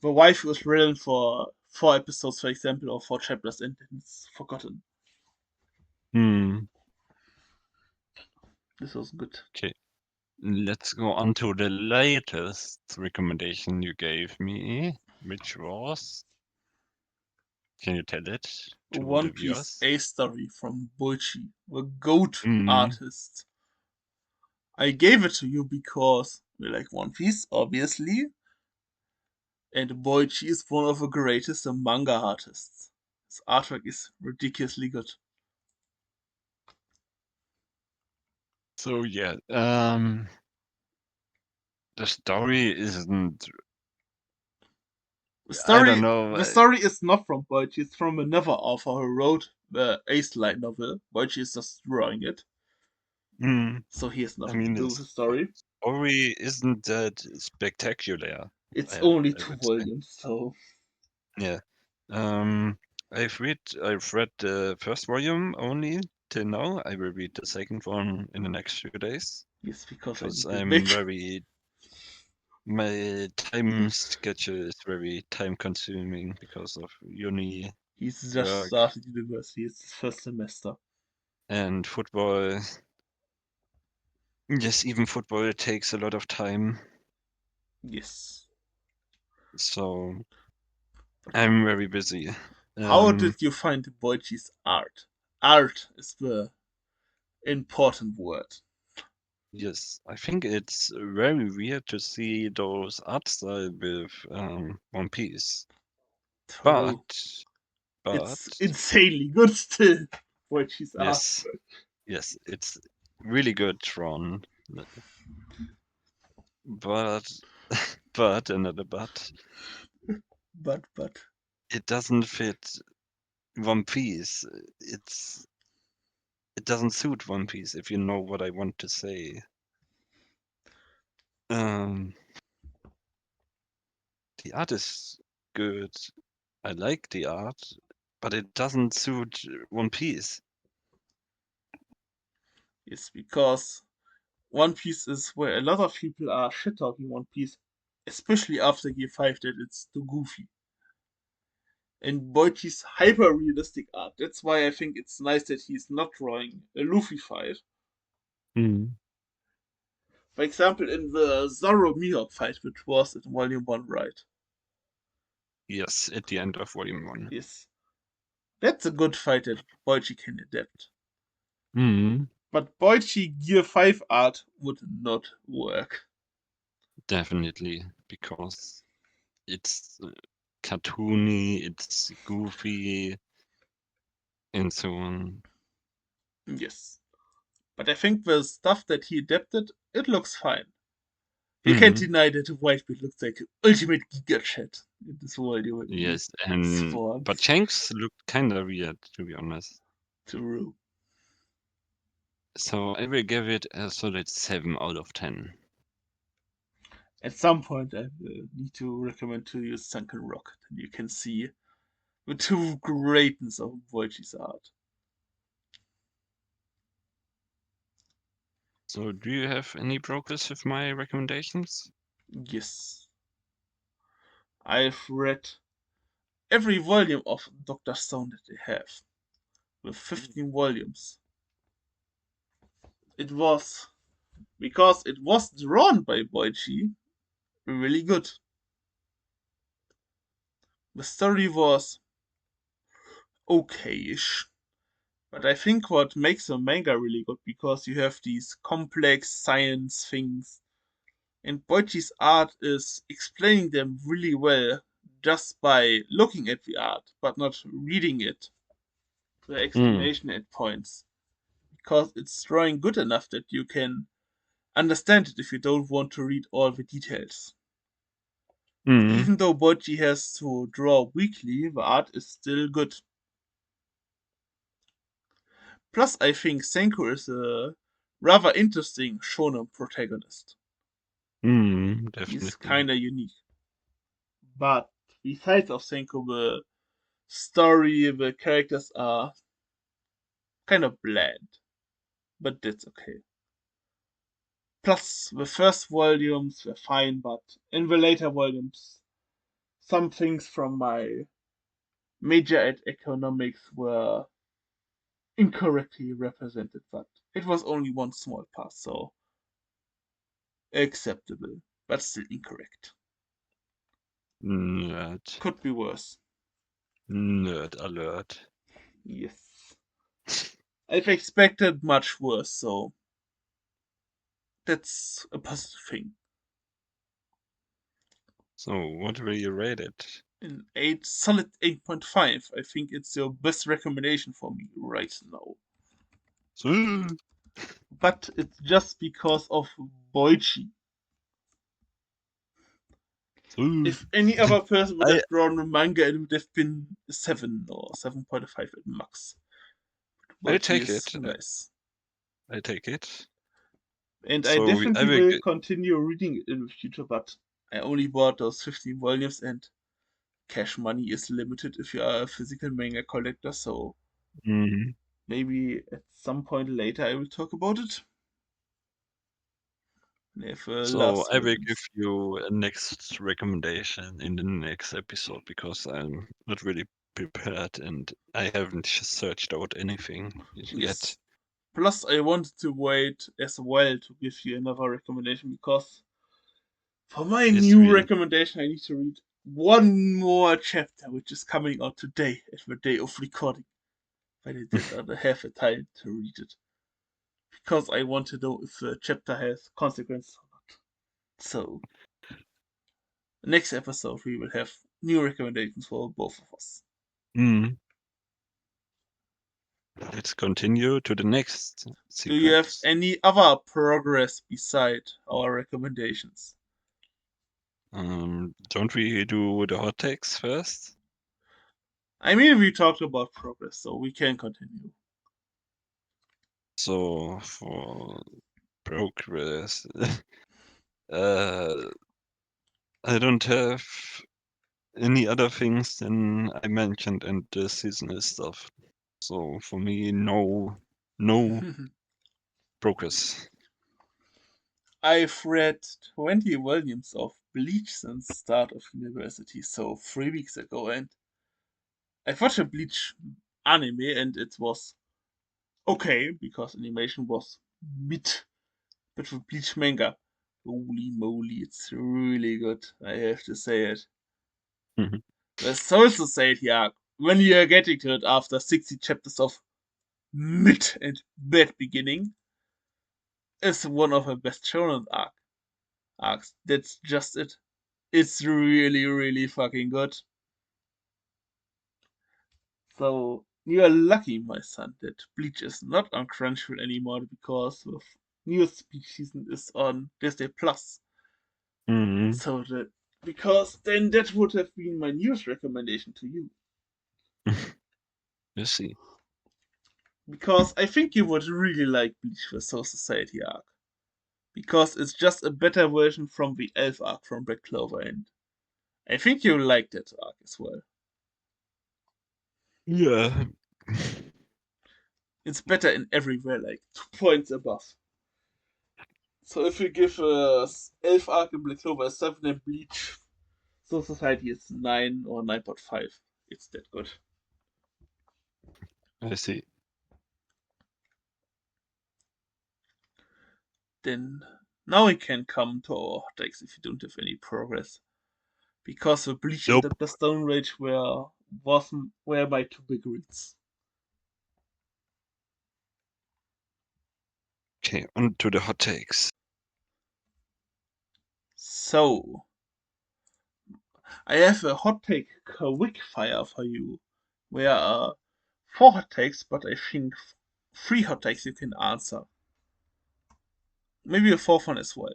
wife was written for 4 episodes, for example, or 4 chapters, and it's forgotten. Hmm. This was good. Okay. let's go on to the latest recommendation you gave me, which was, can you tell it to One the Piece viewers? A story from Boichi, the GOAT Mm, artist. I gave it to you because we like One Piece, obviously, and Boichi is one of the greatest manga artists. His artwork is ridiculously good. so yeah, the story isn't, The I don't story, know. the story is not from Boichi, it's from another author who wrote the Ace Light novel. Boichi is just drawing it, Mm, so he has I nothing to mean, do with the story. story isn't that spectacular. It's I only I two would say, volumes, so yeah. Um, I've read the first volume only till now. I will read the second one in the next few days yes, because I because need it big. my time schedule is very time consuming because of uni, He's just work, started university, it's his first semester. and football. Yes, even football takes a lot of time, Yes. so I'm very busy. How Um, did you find Boichi's art? Art is the important word. yes, I think it's very weird to see those art style with One Piece, but True. but It's insanely good still. Boichi's art. yes, yes, it's really good drawn, but another but, But it doesn't fit One Piece. It's it doesn't suit One Piece, if you know what I want to say. Um, the art is good. I like the art, but it doesn't suit One Piece. it's because One Piece is where a lot of people are shit talking One Piece, especially after Gear 5 that it's too goofy. And Boichi's hyper realistic art. That's why I think it's nice that he's not drawing a Luffy fight. Mm. For example, in the Zoro Mihawk fight, which was in Volume 1, right? Yes, at the end of Volume 1. Yes. That's a good fight that Boichi can adapt. Mm. But Boichi Gear 5 art would not work. Definitely, because it's cartoony, it's goofy, and so on. Yes. But I think the stuff that he adapted, it looks fine. You can't Mm. deny that Whitebeard looks like ultimate Giga Chat in this volume with me. Yes, and but Swans. Shanks looked kind of weird, to be honest. True. So I will give it a solid 7 out of 10. At some point, I need to recommend to you Sunken Rock. Then you can see the two greatness of Boichi's art. So do you have any progress with my recommendations? Yes. I've read every volume of Dr. Stone that they have, with 15 volumes. It was, because it was drawn by Boichi, really good. The story was okay-ish, but I think what makes the manga really good because you have these complex science things, and Boichi's art is explaining them really well just by looking at the art, but not reading it. The Mm. explanation at points, because it's drawing good enough that you can understand it if you don't want to read all the details. Mm. Even though Boichi has to draw weekly, the art is still good. Plus, I think Senku is a rather interesting shonen protagonist. Mm. He's Definitely. kinda unique. But besides of Senku, the story, the characters are kind of bland. But that's okay. Plus, the first volumes were fine, but in the later volumes, some things from my major at economics were incorrectly represented, but it was only one small part, so Acceptable, but still incorrect. Nerd. Could be worse. Nerd alert. Yes. I've expected much worse, so that's a positive thing. So, what will you rate it? An 8, solid 8.5. I think it's your best recommendation for me right now. So, But it's just because of Boichi. If any other person would I have drawn a manga, it would have been 7 or 7.5 at max. I Boichi take is it. nice. I take it. And I So I definitely will. will continue reading it in the future, but I only bought those 15 volumes, and cash money is limited if you are a physical manga collector, so Mhm. maybe at some point later I will talk about it. If So last I will give volumes. you a next recommendation in the next episode because I'm not really prepared and I haven't searched out anything yet. Yes. Plus, I wanted to wait as well to give you another recommendation because for my Yes, new we. recommendation, I need to read one more chapter, which is coming out today at the day of recording. But I did not have the time to read it because I want to know if the chapter has consequences or not. So, next episode, we will have new recommendations for both of us. Mm. Let's continue to the next Do you have sequence. any other progress beside our recommendations? Don't we do the hot takes first? I mean, we talked about progress, so we can continue. So for progress, uh, I don't have any other things than I mentioned and the seasonal stuff. So for me, no progress. I've read 20 volumes of Bleach since start of university, so 3 weeks ago, and I watched a Bleach anime, and it was okay because animation was mid, but for Bleach manga, holy moly, it's really good. I have to say it. Mhm. The Soul Society arc, when you are getting to it after 60 chapters of mid and bad beginning, is one of the best shonen arcs. That's just it. It's really, really fucking good. So you are lucky, my son, that Bleach is not on Crunchyroll anymore because the newest Bleach season is on Disney Plus. Mhm. So that because then that would have been my newest recommendation to you. You see. Because I think you would really like Bleach the Soul Society arc. Because it's just a better version from the Elf arc from Black Clover, and I think you like that arc as well. Yeah. It's better in everywhere, like 2 points above. So if you give Elf arc in Black Clover a 7 and Bleach Soul Society is 9 or 9.5, it's that good. I see. Then now we can come to our hot takes if you don't have any progress. Because the Bleach and Nope. Dr. Stone Rage were my two big reads. Okay, on to the hot takes. So I have a hot take quick fire for you. Where four hot takes, but I think three hot takes you can answer. Maybe a fourth one as well.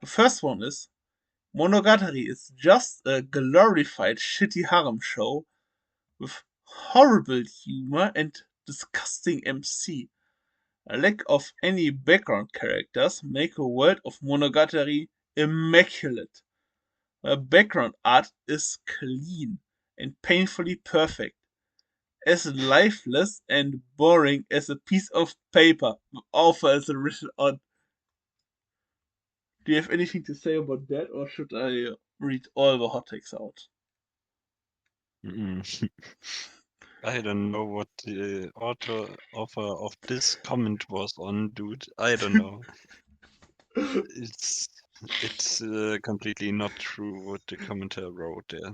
The first one is Monogatari is just a glorified shitty harem show with horrible humor and disgusting MC. A lack of any background characters make a world of Monogatari immaculate. The background art is clean and painfully perfect, as lifeless and boring as a piece of paper the author is written on. Do you have anything to say about that, or should I read all the hot takes out? Mm. I don't know what the author of this comment was on, dude. I don't know. It's It's completely not true what the commentator wrote there.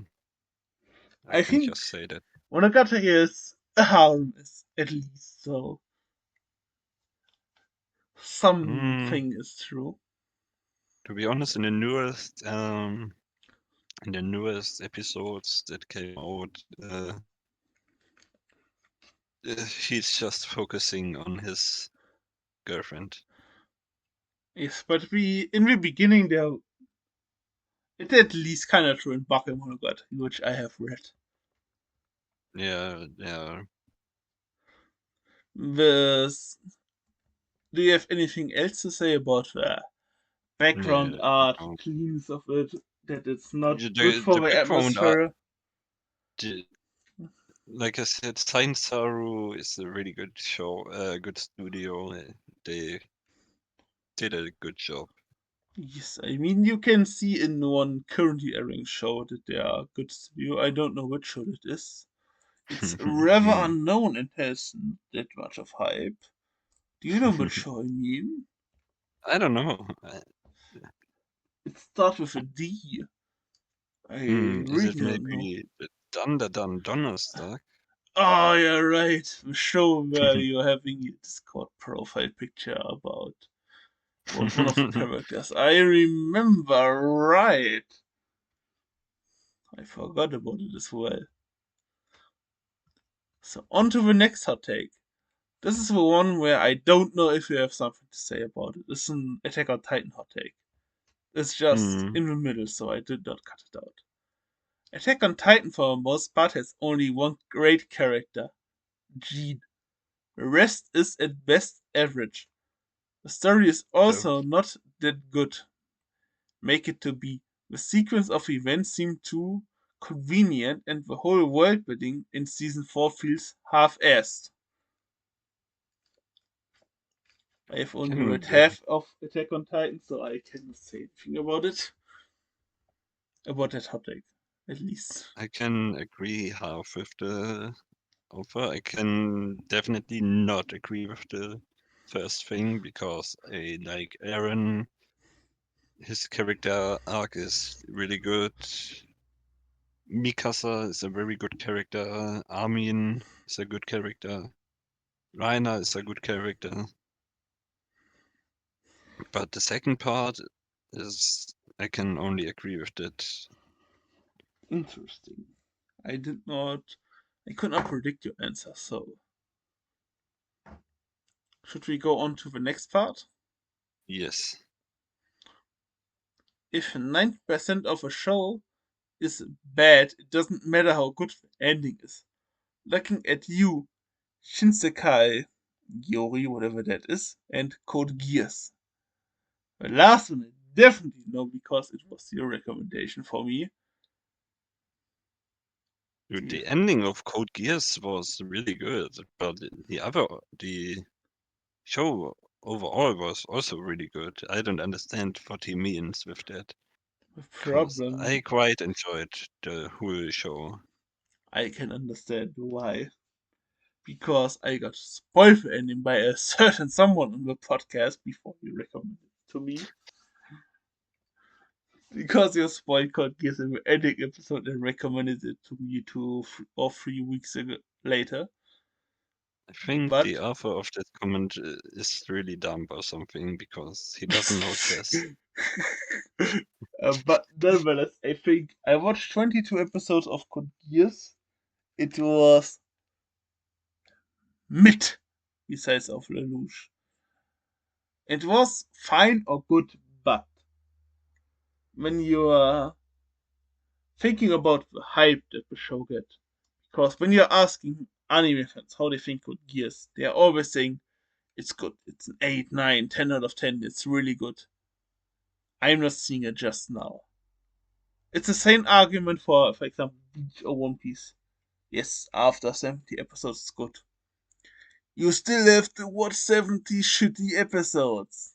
I I can think just say that. Monogatari is a harem, is at least, so Mm, something is true. to be honest, in the newest episodes that came out, he's just focusing on his girlfriend. Yes, but in the beginning there it at least kind of true in Bakemonogatari, which I have read. Yeah, yeah. This, do you have anything else to say about the background Yeah, art, no. cleanness of it, that it's not good for The the background art, atmosphere? the, like I said, Science Saru is a really good show, good studio. They did a good job. Yes, I mean you can see in one currently airing show that they are good studio. I don't know which show it is. It's rather Hmm. unknown and has not that much of hype. Do you know which show I mean? I don't know. It starts with a D. I Is really it don't know. maybe the Thunder Dan Donnerstag? Oh, yeah, right. The show where you're having your Discord profile picture about one of the characters. I remember, right. I forgot about it as well. So on to the next hot take. This is the one where I don't know if you have something to say about it. It's an Attack on Titan hot take. It's just Hmm. in the middle, so I did not cut it out. Attack on Titan, for the most part, has only one great character, Jean. The rest is at best average. The story is So also not that good. Make it to be. The sequence of events seem too convenient, and the whole world building in season 4 feels half-assed. I have only read can half of Attack on Titan, so I cannot say anything about it. About that hot take, at least. I can agree half with the offer. I can definitely not agree with the first thing because I like Aaron. His character arc is really good. Mikasa is a very good character. Armin is a good character. Rainer is a good character. But the second part is, I can only agree with that. Interesting. I did not. I could not predict your answer, so. Should we go on to the next part? Yes. If 90% of a show is bad, it doesn't matter how good the ending is. Looking at you, Shinsekai, Yori, whatever that is, and Code Geass. The last one I definitely know because it was your recommendation for me. Dude, Yeah, the ending of Code Geass was really good, but the show overall was also really good. I don't understand what he means with that, the because problem, I quite enjoyed the whole show. I can understand why. Because I got spoiled the ending by a certain someone on the podcast before you recommended it to me. Because you spoiled Code Geass in the ending episode and recommended it to me 2 or 3 weeks later. I think But the author of that comment is really dumb or something because he doesn't know chess. but nonetheless, I think I watched 22 episodes of Code Geass. It was mid, besides of Lelouch. It was fine or good, but when you are thinking about the hype that the show get, because when you're asking anime fans how they think Code Geass, they are always saying it's good. It's an 8, 9, 10 out of 10. It's really good. I'm not seeing it just now. It's the same argument for example, Bleach or One Piece. Yes, after 70 episodes, it's good. You still have to watch 70 shitty episodes.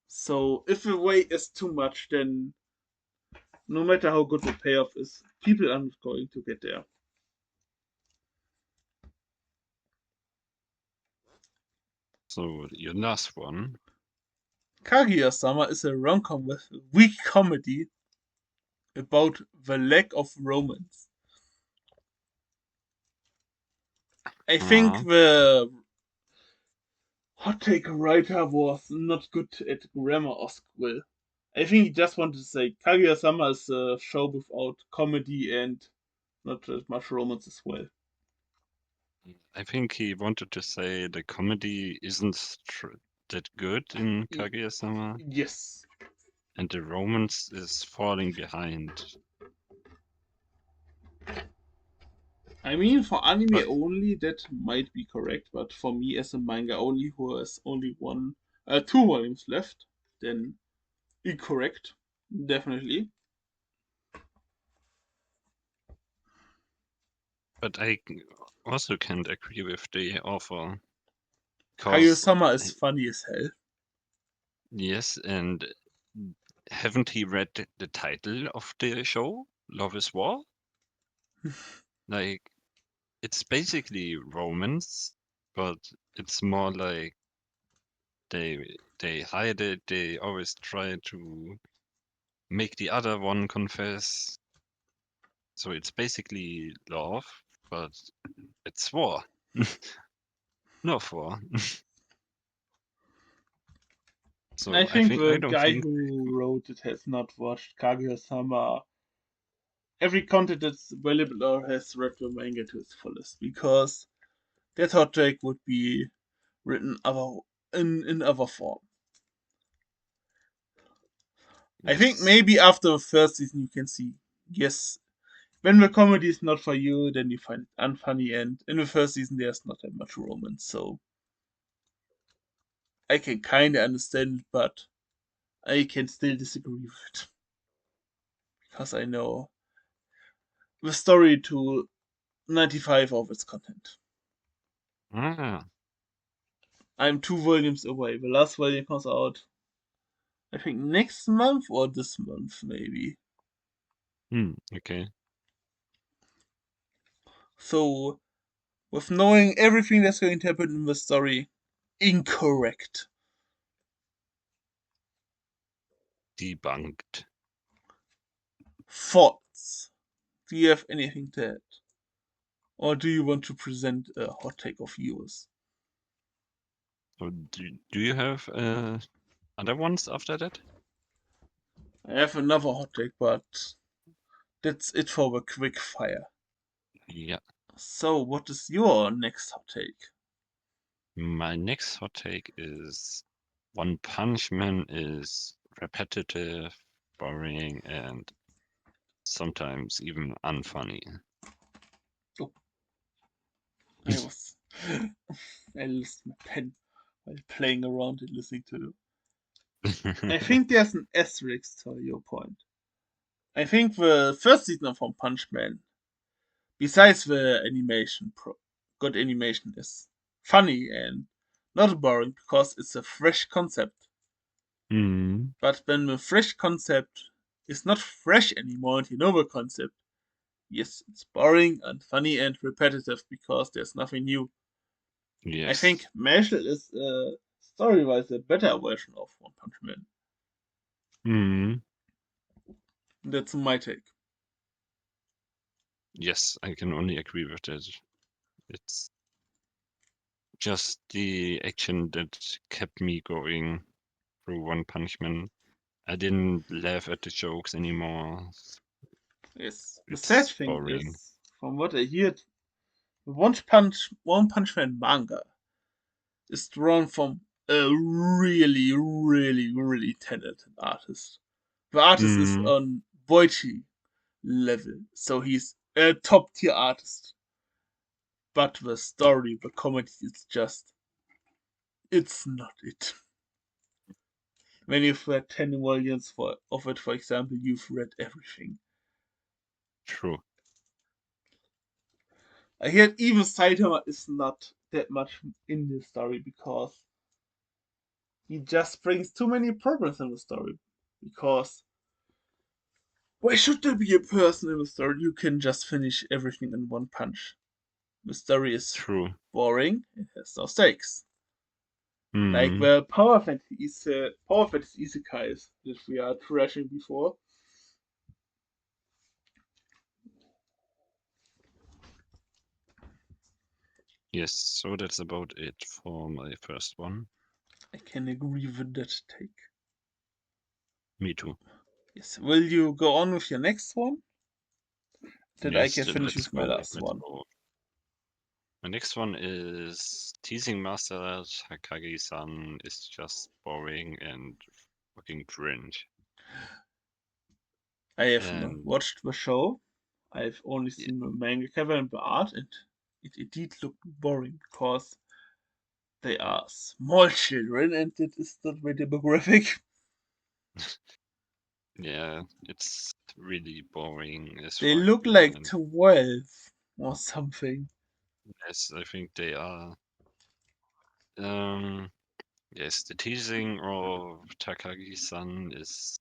So if the wait is too much, then no matter how good the payoff is, people are not going to get there. So your last one. Kaguya-sama is a rom-com with weak comedy about the lack of romance. I think Ah, the hot take writer was not good at grammar or skill. I think he just wanted to say Kaguya-sama is a show without comedy and not that much romance as well. I think he wanted to say the comedy isn't that good in Kaguya-sama, Yes. and the romance is falling behind. I mean, for anime But only, that might be correct, but for me as a manga only, who has only two volumes left, then incorrect, definitely. I also can't agree with the author, because Kaguya-sama is funny as hell. yes, and haven't he read the title of the show, Love is War? Like, it's basically romance, but it's more like they hide it. They always try to make the other one confess. So it's basically love, but it's war. No war. I So think I the don't guy think. who wrote it has not watched Kaguya-sama every content that's available or has read the manga to its fullest, because that hot take would be written in other form. I think Yes. maybe after the first season you can see, yes, when the comedy is not for you, then you find it unfunny, and in the first season there's not that much romance, so I can kinda understand it, but I can still disagree with it. Because I know the story to 95 of its content. Ah, I'm two volumes away. The last volume comes out, I think, next month or this month, maybe. okay. So, with knowing everything that's going to happen in the story, incorrect. Debunked. Thoughts? Do you have anything to add? Or do you want to present a hot take of yours? So do you have other ones after that? I have another hot take, but that's it for the quick fire. Yeah. So, what is your next hot take? My next hot take is One Punch Man is repetitive, boring, and sometimes even unfunny. Oh, I was. I lost my pen while playing around and listening to you. I think there's an asterisk to your point. I think the first season of One Punch Man, besides the good animation, is funny and not boring because it's a fresh concept. Hmm. But when the fresh concept is not fresh anymore and you know the concept, yes, it's boring and funny and repetitive because there's nothing new. I think Yes. Marshall is story-wise a better version of One Punch Man. Hmm. That's my take. Yes, I can only agree with that. It's just the action that kept me going through One Punch Man. I didn't laugh at the jokes anymore. Yes. The sad It's thing boring. is, from what I hear, the One Punch Man manga is drawn from a really, really, really talented artist. The artist is Hmm. on Boichi level, so he's a top tier artist. But the story, the comedy is just, it's not it. When you've read 10 volumes of it, for example, you've read everything. True. I heard even Saitama is not that much in the story because he just brings too many problems in the story. Because why should there be a person in the story you can just finish everything in one punch? The story is True. boring, it has no stakes. Like Hmm. the power fantasy isekais that we are trashing before. Yes, so that's about it for my first one. I can agree with that take. Me too. Yes. Will you go on with your next one? That I Yes, can finish let's with my go. last Let's one. go. My next one is teasing Master Takagi-san is just boring and fucking cringe. I have not And watched the show. I've only yeah, seen the manga cover and the art, and it indeed looked boring because they are small children, and it is not very demographic. yeah, it's really boring as They fuck. look like And 12 or something. yes, I think they are. Um, yes, the teasing of Takagi-san is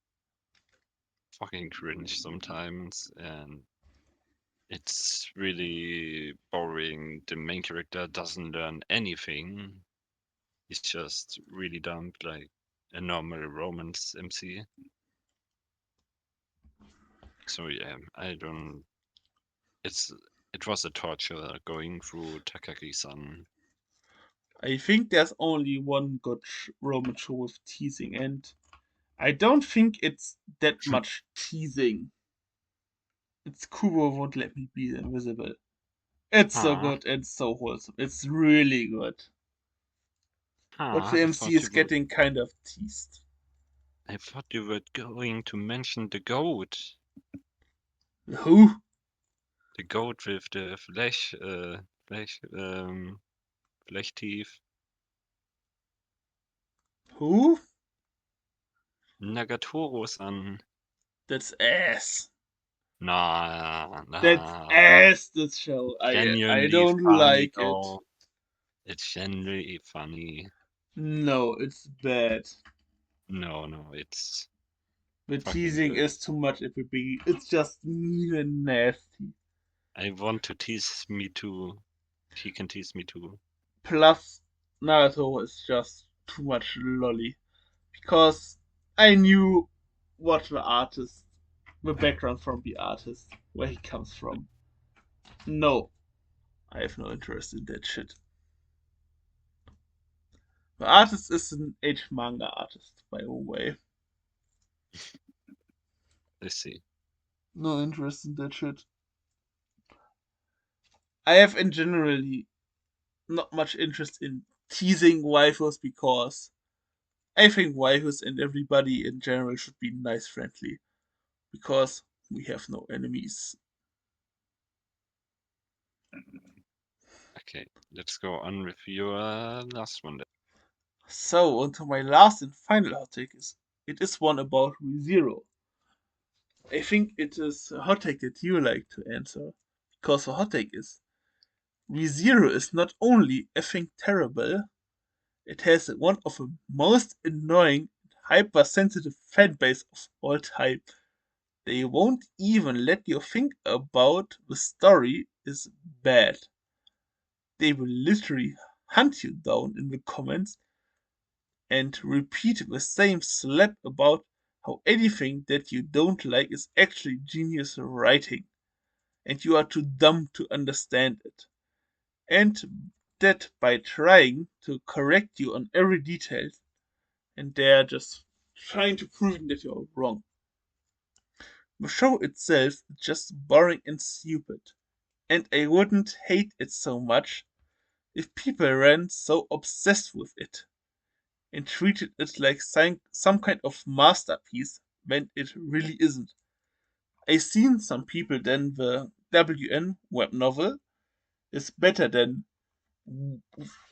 fucking cringe sometimes, and it's really boring. The main character doesn't learn anything. He's just really dumb, like a normal romance MC. So yeah, I don't. It's it was a torture going through Takagi-san. I think there's only one good Roman show with teasing, and I don't think it's that much teasing. It's Kubo won't let me be invisible. It's so Huh? good and so wholesome. It's really good. But Huh? the MC is getting kind of teased. I thought you were going to mention the goat. Who? The goat with the flesh teeth. Who? Nagatoro-san. That's ass. Nah, That's nah. ass. This show. I Genuinely don't funny like it. though. It's genuinely funny. No, it's bad. No, no, it's The fucking teasing good. is too much at the beginning. It's just mean and nasty. I want to tease me too. He can tease me too. Plus, Naruto is just too much lolly. Because I knew what the background from the artist, where he comes from. No, I have no interest in that shit. The artist is an H manga artist, by the way. Let's see. No interest in that shit. I have in generally not much interest in teasing waifus because I think waifus and everybody in general should be nice friendly because we have no enemies. Okay, let's go on with your last one then. So, on to my last and final hot take is it is one about ReZero. I think it is a hot take that you like to answer because the hot take is ReZero is not only effing terrible, it has one of the most annoying, hypersensitive fan base of all time. They won't even let you think about the story is bad. They will literally hunt you down in the comments and repeat the same slap about how anything that you don't like is actually genius writing and you are too dumb to understand it. And that by trying to correct you on every detail, and they're just trying to prove that you're wrong. The show itself is just boring and stupid, and I wouldn't hate it so much if people ran so obsessed with it and treated it like some kind of masterpiece when it really isn't. I've seen some people then the WN web novel is better than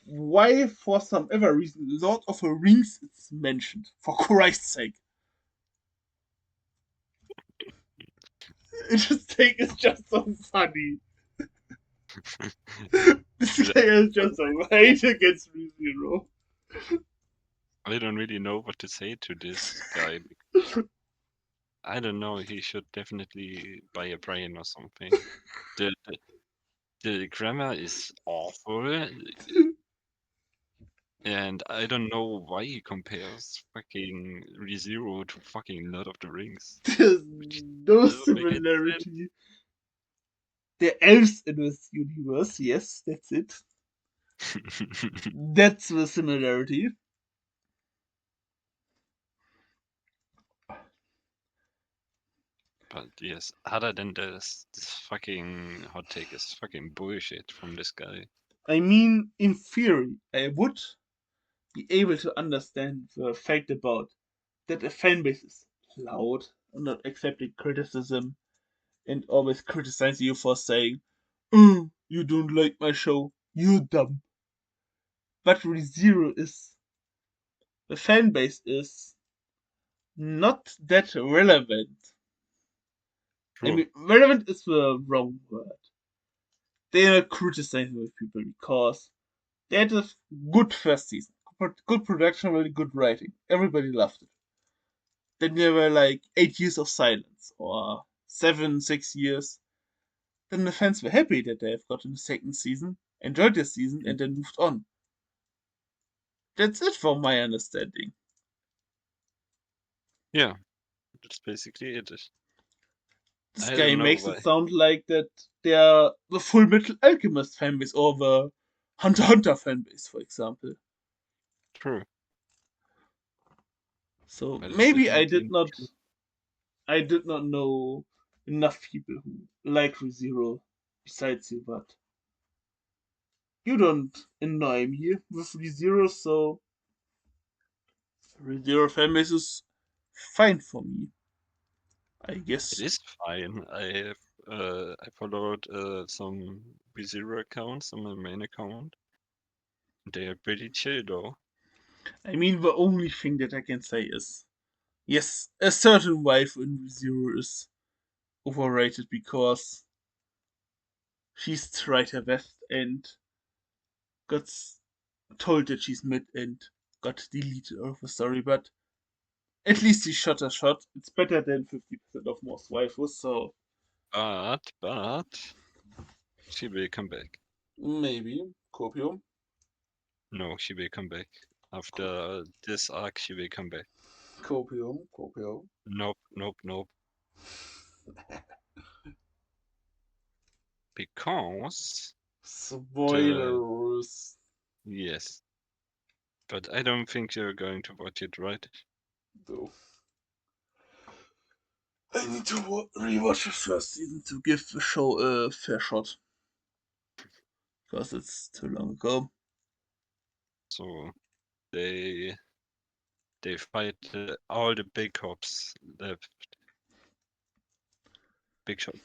why for some ever reason Lord of the Rings is mentioned. For Christ's sake. It just think it's just so funny. This The- guy is just a hate against ReZero. I don't really know what to say to this guy. I don't know. He should definitely buy a brain or something. The the, the grammar is awful. And I don't know why he compares fucking ReZero to fucking Lord of the Rings. There's Which no doesn't make any similarity. They're elves in this universe, yes, that's it. sense. That's the similarity. But yes, other than this fucking hot take is fucking bullshit from this guy. I mean, in theory, I would be able to understand the fact about that a fan base is loud and not accepting criticism and always criticizing you for saying, oh, you don't like my show, you're dumb. But ReZero is, the fan base is not that relevant. I True. mean, relevant is the wrong word. They are criticizing with people because they had a good first season. Good production, really good writing. Everybody loved it. Then there were like 8 years of silence, or 7, 6 years. Then the fans were happy that they have gotten a second season, enjoyed the season, Mm. and then moved on. That's it from my understanding. Yeah, that's basically it. This I guy don't know makes it why. sound like that they're the Full Metal Alchemist fanbase or the Hunter x Hunter fanbase, for example. True. So But it's maybe definitely not true. I did not know enough people who like ReZero besides you, but you don't annoy me with ReZero, so ReZero fanbase is fine for me, I It guess. is fine. I followed some ReZero accounts on my main account. They are pretty chill though. I mean, the only thing that I can say is yes, a certain wife in ReZero is overrated because she's tried her best and got told that she's mid and got deleted out of the story, but at least he shot a shot. It's better than 50% of most waifus, so But she will come back. maybe. Copium. No, she will come back. After this arc, she will come back. Copium. Copium. Nope, nope, nope. Because the Spoilers. yes, but I don't think you're going to watch it, right? Though. I need to rewatch the first season to give the show a fair shot. Because it's too long ago. So they they fight all the big cops left. Bishop.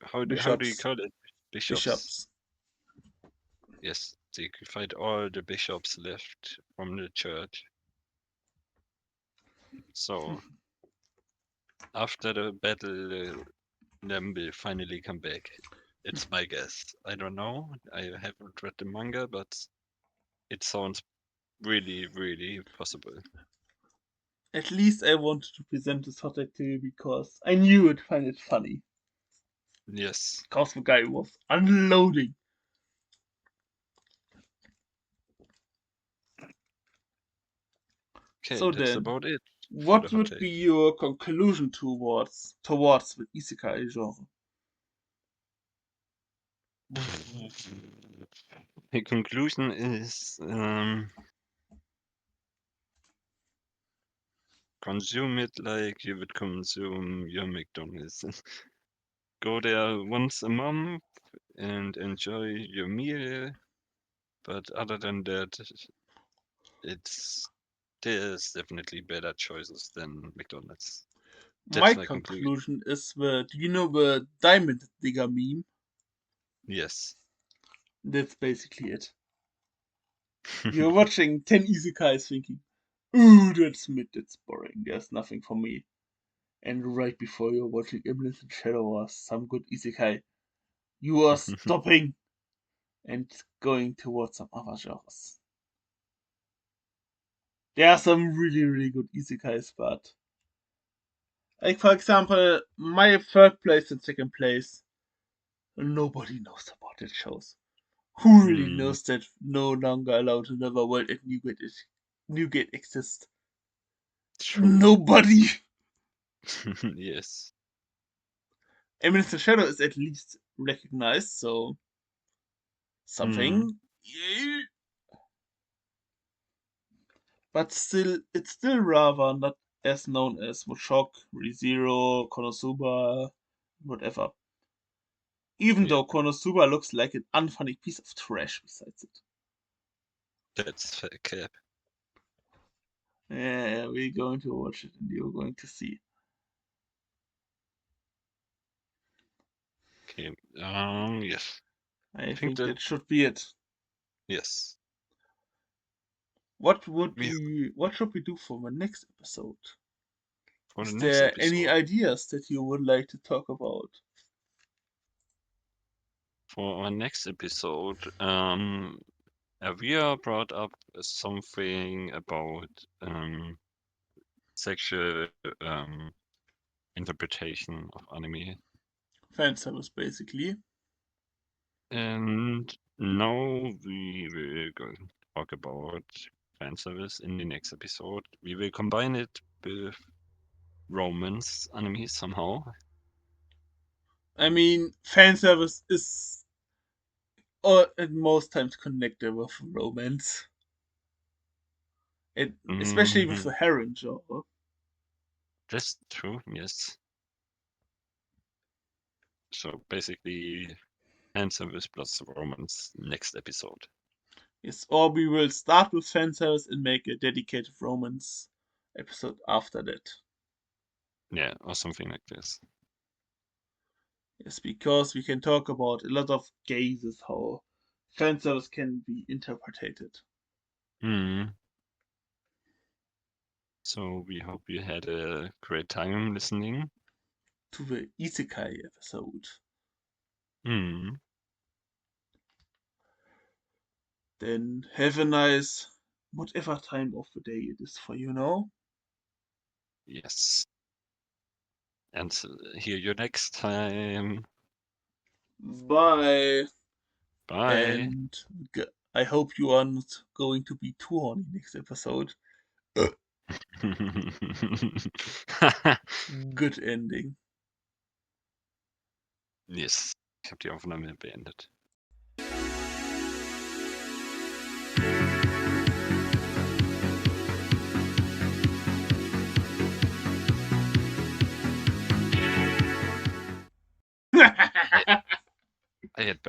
How do you Bishops. call it? Bishops. Bishops. Yes, they fight all the bishops left from the church. So after the battle, them will finally come back. It's my guess. I don't know. I haven't read the manga, but it sounds really, really possible. At least I wanted to present this hot take to you because I knew you'd find it funny. Yes. Because the guy was unloading. Okay, So that's then, about it for the what hot would be take. your conclusion towards the Isekai genre? The conclusion is consume it like you would consume your McDonald's. Go there once a month and enjoy your meal. But other than that, it's there's definitely better choices than McDonald's. My That's my conclusion. conclusion is do you know the Diamond Digger meme? Yes. That's basically it. You're watching 10 Isekais thinking, ooh, that's mid, that's boring, there's nothing for me. And right before you're watching Iblis and Shadow or some good Isekai, you are stopping and going towards some other genres. There are some really, really good Isekais, but like for example, my third place and second place, nobody knows about it shows. Who really Hmm. knows that no longer allowed in another world at Newgate exists? True. Nobody. Yes. I mean, the shadow is at least recognized, so Hmm. something. Yeah. But still, it's still rather not as known as Mushoku, ReZero, Konosuba, whatever. Even Yeah, though Konosuba looks like an unfunny piece of trash besides it. that's fair cap. Yeah, we're going to watch it and you're going to see. Okay. Yes. I I think think that that should be it. yes. We What should we do for the next episode? for the Is next there any episode. ideas that you would like to talk about? For our next episode, we brought up something about sexual interpretation of anime. Fan service, basically. And now we will go talk about fan service in the next episode. We will combine it with romance anime somehow. I mean, fan service is at most times connected with romance. Especially with Hmm. the harem genre. That's true, yes. So basically, fan service plus romance next episode. Yes, or we will start with fan service and make a dedicated romance episode after that. Yeah, or something like this. Yes, because we can talk about a lot of cases how fan service can be interpreted. Hmm. So we hope you had a great time listening. To the Isekai episode. Hmm. Then have a nice whatever time of the day it is for you now. Yes. And hear you next time. Bye. Bye. And I hope you are not going to be too horny next episode. Good ending. Yes, ich habe die Aufnahme beendet. I, I had